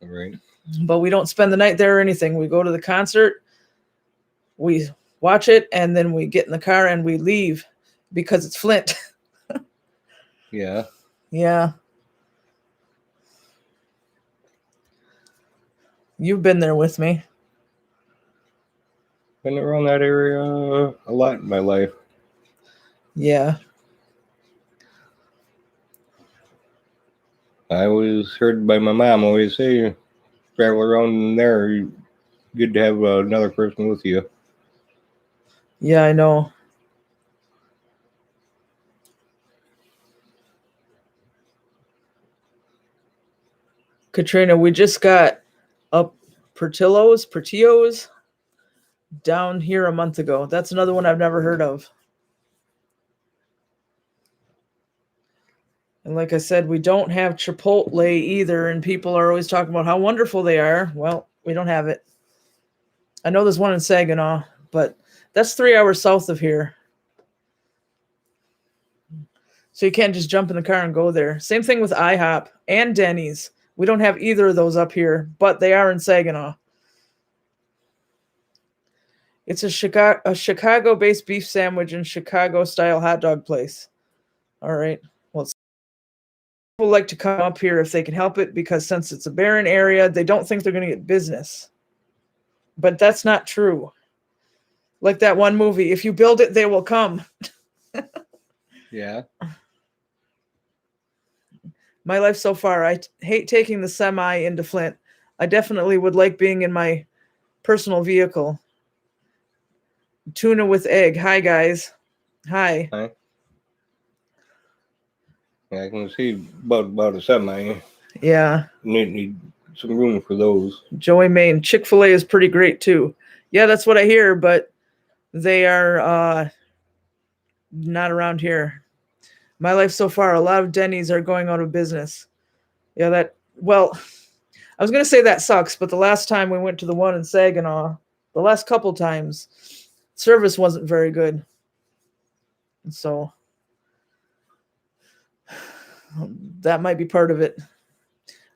All right. But we don't spend the night there or anything. We go to the concert, we watch it, and then we get in the car and we leave because it's Flint. Yeah. Yeah. You've been there with me. Been around that area a lot in my life. Yeah. I always heard by my mom always say, travel around there, good to have another person with you. Yeah, I know. Katrina, we just got up Portillo's down here a month ago. That's another one I've never heard of. And like I said, we don't have Chipotle either, and people are always talking about how wonderful they are. Well, we don't have it. I know there's one in Saginaw, but that's 3 hours south of here. So you can't just jump in the car and go there. Same thing with IHOP and Denny's. We don't have either of those up here, but they are in Saginaw. It's a Chicago-based beef sandwich and Chicago-style hot dog place. All right. Well, people like to come up here if they can help it because since it's a barren area, they don't think they're going to get business. But that's not true. Like that one movie, if you build it, they will come. Yeah. My life so far, I hate taking the semi into Flint. I definitely would like being in my personal vehicle. Tuna with egg. Hi, guys. Hi. Hi. Yeah, I can see about a semi. Yeah. Need some room for those. Joey Maine. Chick-fil-A is pretty great, too. Yeah, that's what I hear, but they are not around here. My life so far, a lot of Denny's are going out of business. Yeah, I was going to say that sucks, but the last time we went to the one in Saginaw, the last couple times, service wasn't very good. So that might be part of it.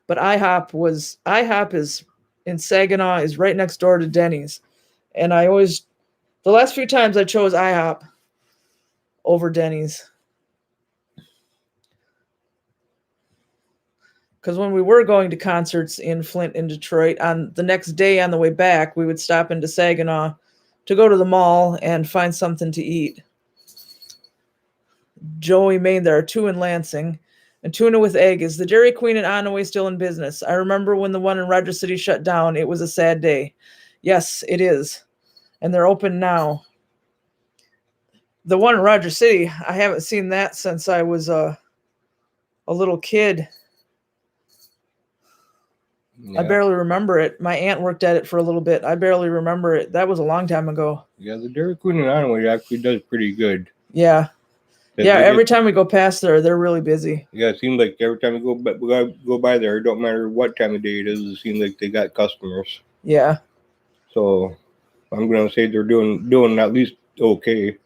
But IHOP is in Saginaw, is right next door to Denny's. And the last few times I chose IHOP over Denny's. Because when we were going to concerts in Flint and Detroit, on the next day on the way back, we would stop into Saginaw to go to the mall and find something to eat. Joey Maine, there are two in Lansing. And Tuna with Egg. Is the Dairy Queen in Onaway still in business? I remember when the one in Rogers City shut down. It was a sad day. Yes, it is. And they're open now. The one in Rogers City, I haven't seen that since I was a little kid. Yeah. I barely remember it. My aunt worked at it for a little bit. I barely remember it. That was a long time ago. Yeah, the Dairy Queen in Onaway actually does pretty good. Yeah. Yeah, every time we go past there, they're really busy. Yeah, it seems like every time we go by there, it don't matter what time of day it is, it seems like they got customers. Yeah. So I'm gonna say they're doing at least okay.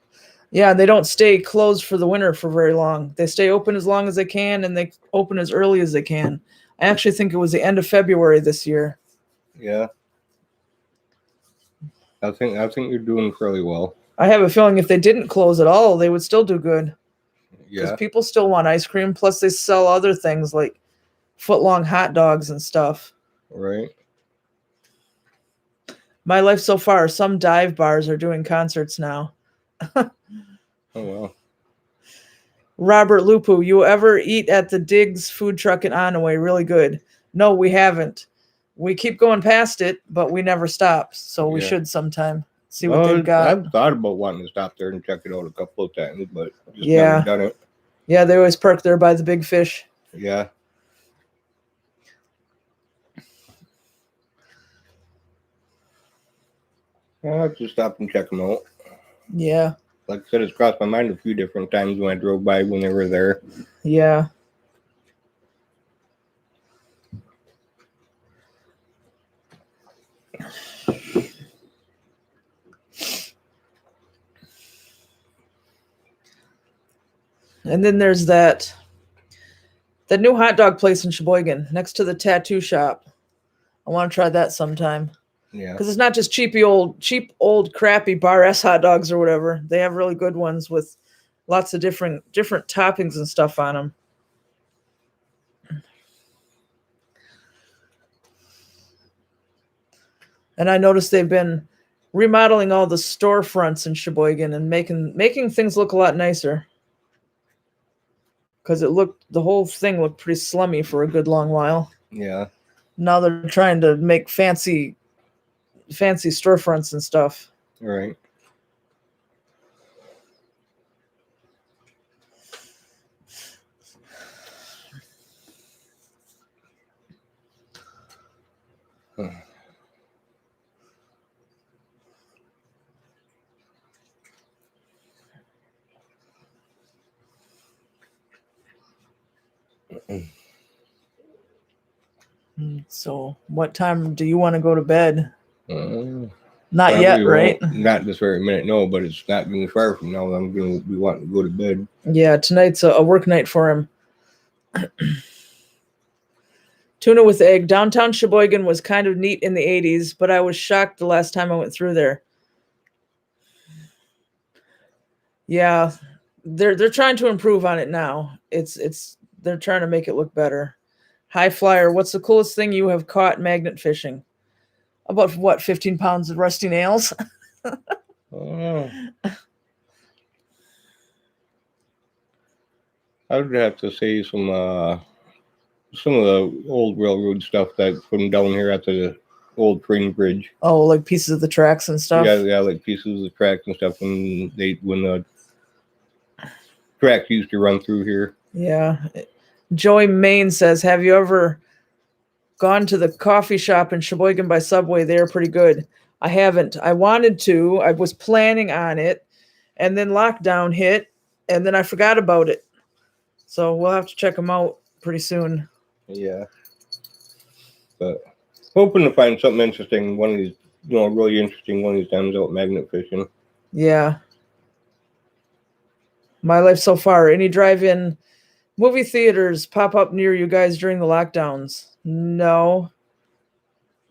Yeah, they don't stay closed for the winter for very long. They stay open as long as they can, and they open as early as they can. I actually think it was the end of February this year. Yeah. I think you're doing fairly well. I have a feeling if they didn't close at all, they would still do good. Because Yeah. people still want ice cream. Plus, they sell other things like foot-long hot dogs and stuff. Right. My life so far, some dive bars are doing concerts now. Oh, well. Robert Lupu, you ever eat at the Diggs food truck in Onaway? Really good. No, we haven't. We keep going past it, but we never stop. So we should sometime see what they've got. I've thought about wanting to stop there and check it out a couple of times, but just Yeah. never done it. Yeah, they always park there by the Big Fish. Yeah. I'll have to stop and check them out. Yeah. Like I said, it's crossed my mind a few different times when I drove by when they were there. Yeah. And then there's that new hot dog place in Sheboygan next to the tattoo shop. I want to try that sometime. Yeah. Because it's not just cheap old crappy bar S hot dogs or whatever. They have really good ones with lots of different toppings and stuff on them. And I noticed they've been remodeling all the storefronts in Sheboygan and making things look a lot nicer. Because the whole thing looked pretty slummy for a good long while. Yeah. Now they're trying to make fancy storefronts and stuff. Right. So, what time do you want to go to bed? Not Probably yet, right? Not this very minute, no, but it's not being far from now. I'm going to be wanting to go to bed. Yeah, tonight's a work night for him. Tuna with egg. Downtown Sheboygan was kind of neat in the 80s, but I was shocked the last time I went through there. Yeah, they're trying to improve on it now. They're trying to make it look better. High Flyer, what's the coolest thing you have caught magnet fishing? About what, 15 pounds of rusty nails? Oh. I would have to say some of the old railroad stuff that from down here at the old train bridge. Oh, like pieces of the tracks and stuff? Yeah, like pieces of the tracks and stuff when the tracks used to run through here. Yeah. Joey Main says, have you ever gone to the coffee shop in Sheboygan by Subway? They are pretty good. I haven't. I wanted to. I was planning on it, and then lockdown hit, and then I forgot about it. So we'll have to check them out pretty soon. Yeah. But hoping to find something interesting one of these, really interesting one of these times out magnet fishing. Yeah. My life so far. Any drive-in movie theaters pop up near you guys during the lockdowns? No.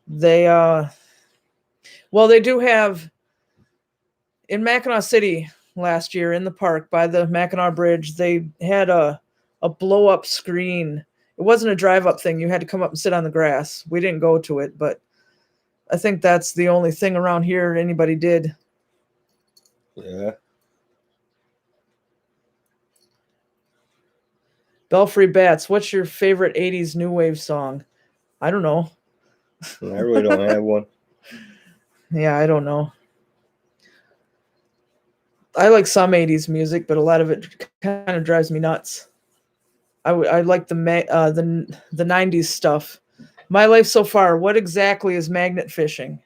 They do have in Mackinac City last year in the park by the Mackinac Bridge, they had a blow-up screen. It wasn't a drive-up thing. You had to come up and sit on the grass. We didn't go to it, but I think that's the only thing around here anybody did. Yeah. Belfry Bats, what's your favorite 80s new wave song? I don't know. I really don't have one. Yeah, I don't know. I like some 80s music, but a lot of it kind of drives me nuts. I like the 90s stuff. My life so far, what exactly is magnet fishing?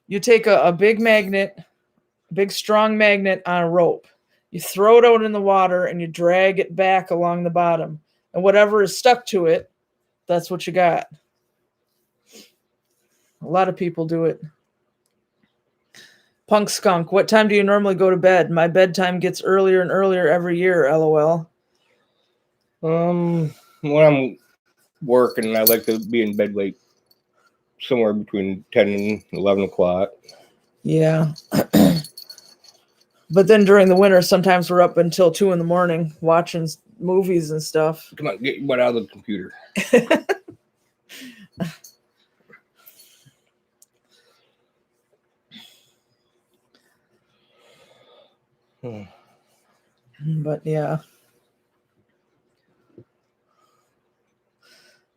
You take a big magnet, big strong magnet on a rope. You throw it out in the water and you drag it back along the bottom. And whatever is stuck to it, that's what you got. A lot of people do it. Punk Skunk, what time do you normally go to bed? My bedtime gets earlier and earlier every year, LOL. When I'm working, I like to be in bed late. somewhere between 10 and 11 o'clock. Yeah. But then during the winter, sometimes we're up until 2 a.m. watching movies and stuff. Come on, get your butt out of the computer. But yeah.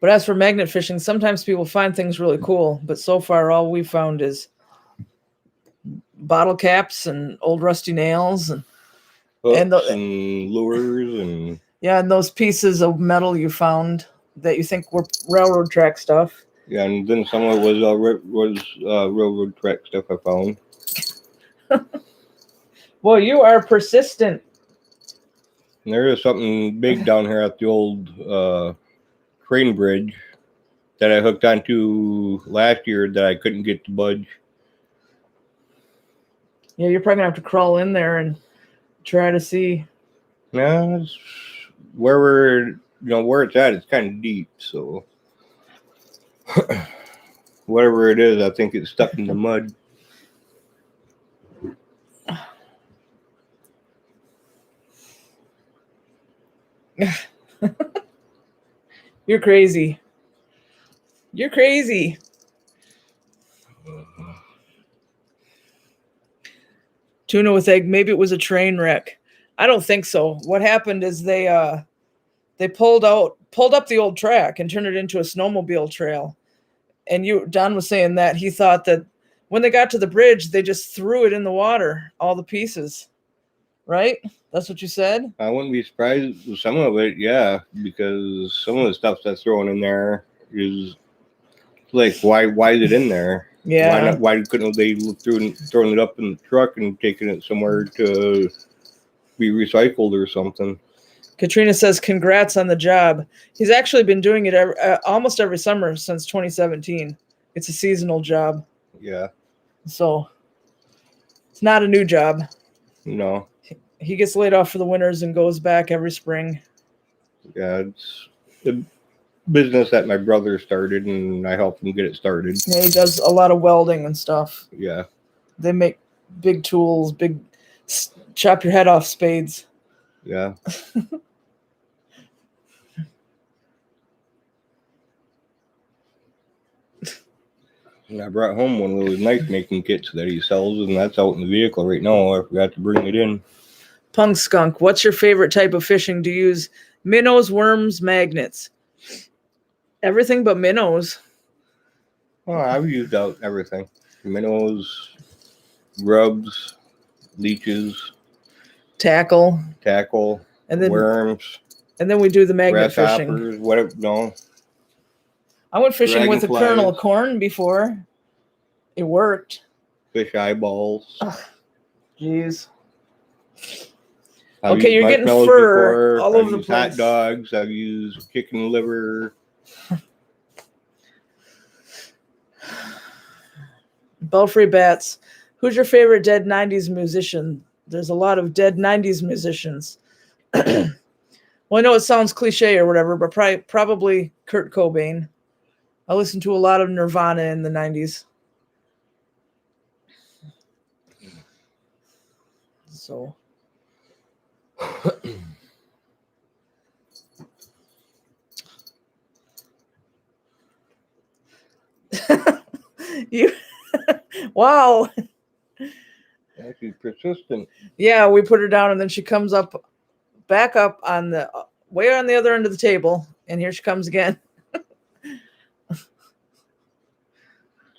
But as for magnet fishing, sometimes people find things really cool. But so far, all we found is bottle caps and old rusty nails and Hooks and lures and and those pieces of metal you found that you think were railroad track stuff. yeah, and then some of it was railroad track stuff I found. Well, you are persistent. And there is something big down here at the old crane bridge that I hooked onto last year that I couldn't get to budge. Yeah, you're probably gonna have to crawl in there and try to see. No, it's where where it's at, it's kind of deep, so whatever it is, I think it's stuck in the mud. You're crazy. You're crazy. Tuna with egg. Maybe it was a train wreck. I don't think so. What happened is they pulled up the old track and turned it into a snowmobile trail. And Don was saying that he thought that when they got to the bridge, they just threw it in the water, all the pieces. Right? That's what you said? I wouldn't be surprised with some of it, yeah, because some of the stuff that's thrown in there is like, why is it in there? Yeah. Why couldn't they thrown it up in the truck and taken it somewhere to be recycled or something? Katrina says, congrats on the job. He's actually been doing it almost every summer since 2017. It's a seasonal job. Yeah. So it's not a new job. No. He gets laid off for the winters and goes back every spring. Yeah, it's the business that my brother started, and I helped him get it started. Yeah, he does a lot of welding and stuff. Yeah. They make big tools, big chop your head off spades. Yeah. And I brought home one of those knife making kits that he sells, and that's out in the vehicle right now. I forgot to bring it in. Punk Skunk, what's your favorite type of fishing? Do you use minnows, worms, magnets? Everything but minnows. Oh, I've used out everything. Minnows, grubs, leeches, tackle, and then worms. And then we do the magnet fishing. Grasshoppers, whatever. No. I went fishing with a kernel of corn before. It worked. Fish eyeballs. Jeez. Okay, you're getting fur all over the place. Hot dogs. I've used chicken liver. Belfry Bats. Who's your favorite dead 90s musician? There's a lot of dead 90s musicians. Well, I know it sounds cliche or whatever, but probably Kurt Cobain. I listened to a lot of Nirvana in the 90s. So. Wow. She's persistent. Yeah, we put her down and then she comes back up way on the other end of the table, and here she comes again.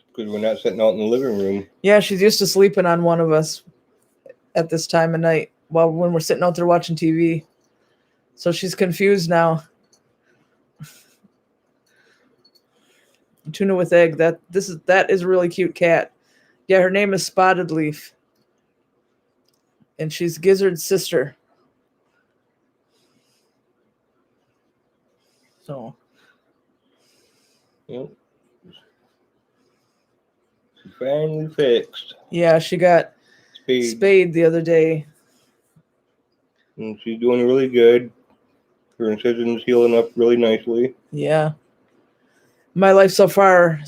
Because we're not sitting out in the living room. Yeah, she's used to sleeping on one of us at this time of night when we're sitting out there watching TV. So she's confused now. Tuna with egg. That is a really cute cat. Yeah, her name is Spotted Leaf. And she's Gizzard's sister. So. Yep. She finally fixed. Yeah, she got spayed the other day. And she's doing really good. Her incision's healing up really nicely. Yeah. My life so far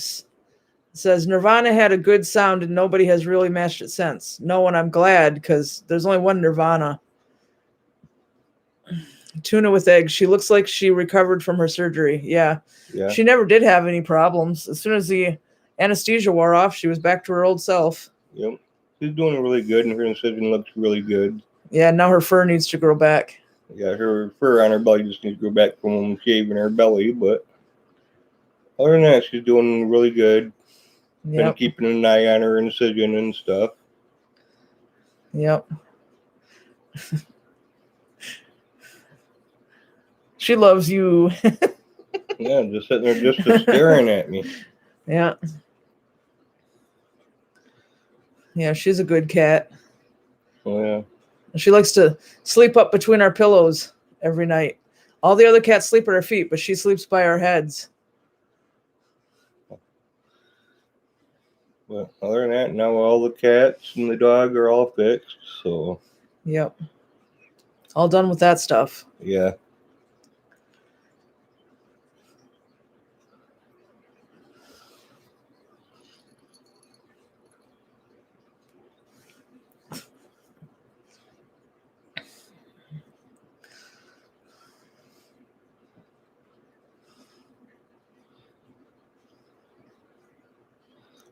says Nirvana had a good sound and nobody has really matched it since. No, and I'm glad because there's only one Nirvana. Tuna with eggs. She looks like she recovered from her surgery. Yeah. She never did have any problems. As soon as the anesthesia wore off, she was back to her old self. Yep. She's doing really good, and her incision looks really good. Yeah, now her fur needs to grow back. Yeah, her fur on her belly just needs to grow back from shaving her belly, but other than that, she's doing really good. Been keeping an eye on her incision and stuff. Yep. She loves you. Yeah, just sitting there just staring at me. Yeah. Yeah, she's a good cat. Oh, yeah. She likes to sleep up between our pillows every night. All the other cats sleep at our feet, but she sleeps by our heads. But other than that, now all the cats and the dog are all fixed, so. Yep. All done with that stuff. Yeah.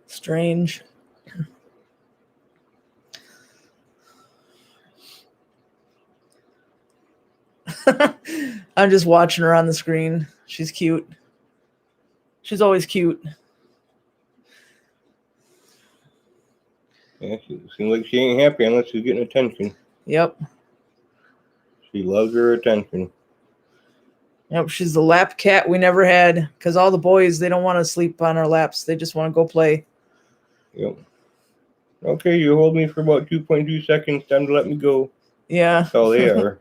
Strange. I'm just watching her on the screen. She's cute. She's always cute. Yeah, she seems like she ain't happy unless she's getting attention. Yep. She loves her attention. Yep, she's the lap cat we never had because all the boys, they don't want to sleep on our laps. They just want to go play. Yep. Okay, you hold me for about 2.2 seconds. Time to let me go. Yeah. That's all they are.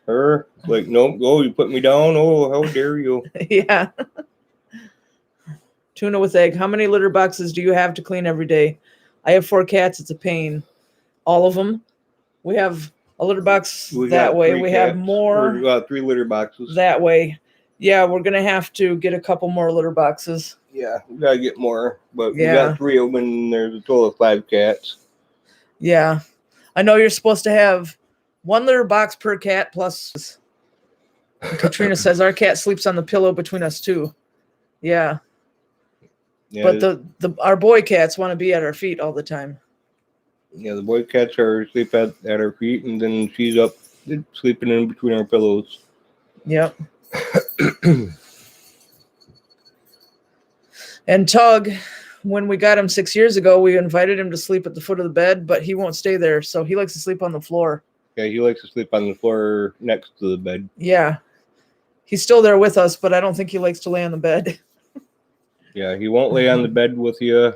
Her, like, nope, go, you put me down. Oh, how dare you. Yeah. Tuna with egg. How many litter boxes do you have to clean every day? I have 4 cats. It's a pain. All of them. We have a litter box that way. We have more. We got 3 litter boxes. That way. Yeah, we're going to have to get a couple more litter boxes. Yeah, we got to get more. But we got 3 of them, and there's a total of 5 cats. Yeah. I know you're supposed to have 1 litter box per cat plus. Katrina says our cat sleeps on the pillow between us too. Yeah. But our boy cats want to be at our feet all the time. Yeah, the boy cats are sleep at our feet, and then she's up sleeping in between our pillows. Yep. And Tug, when we got him 6 years ago, we invited him to sleep at the foot of the bed, but he won't stay there, so he likes to sleep on the floor. Yeah, he likes to sleep on the floor next to the bed. Yeah. He's still there with us, but I don't think he likes to lay on the bed. Yeah, he won't lay on the bed with you.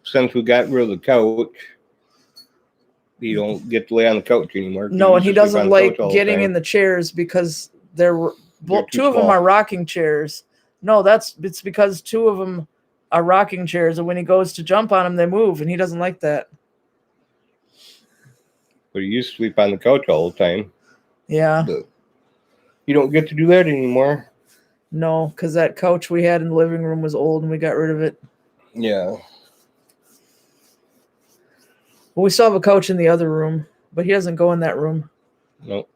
Since we got rid of the couch, he don't get to lay on the couch anymore. No, and he doesn't like getting in the chairs because they're 2 of them are rocking chairs. No, it's because 2 of them are rocking chairs, and when he goes to jump on them, they move, and he doesn't like that. But he used to sleep on the couch all the time. Yeah. But you don't get to do that anymore. No, because that couch we had in the living room was old, and we got rid of it. Yeah. Well, we still have a couch in the other room, but he doesn't go in that room. Nope.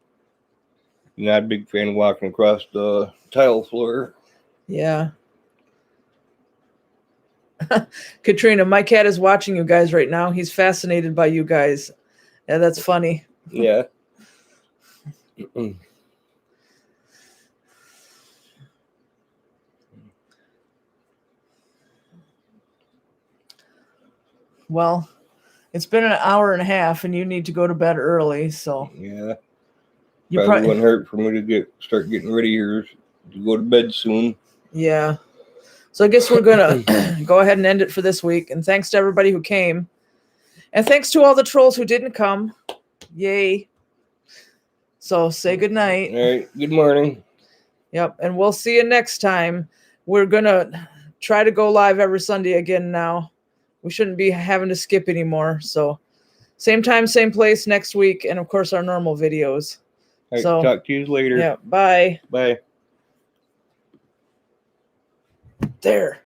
Not a big fan of walking across the tile floor. Yeah. Katrina, my cat is watching you guys right now. He's fascinated by you guys. Yeah, that's funny. Yeah. Well, it's been an hour and a half, and you need to go to bed early, so. Yeah. Probably wouldn't hurt for me to start getting ready here to go to bed soon. Yeah. So I guess we're going to go ahead and end it for this week. And thanks to everybody who came. And thanks to all the trolls who didn't come. Yay. So say good night. All right. Good morning. Yep. And we'll see you next time. We're going to try to go live every Sunday again now. We shouldn't be having to skip anymore. So same time, same place next week. And of course, our normal videos. All right, so talk to you later. Yeah. Bye. Bye. There.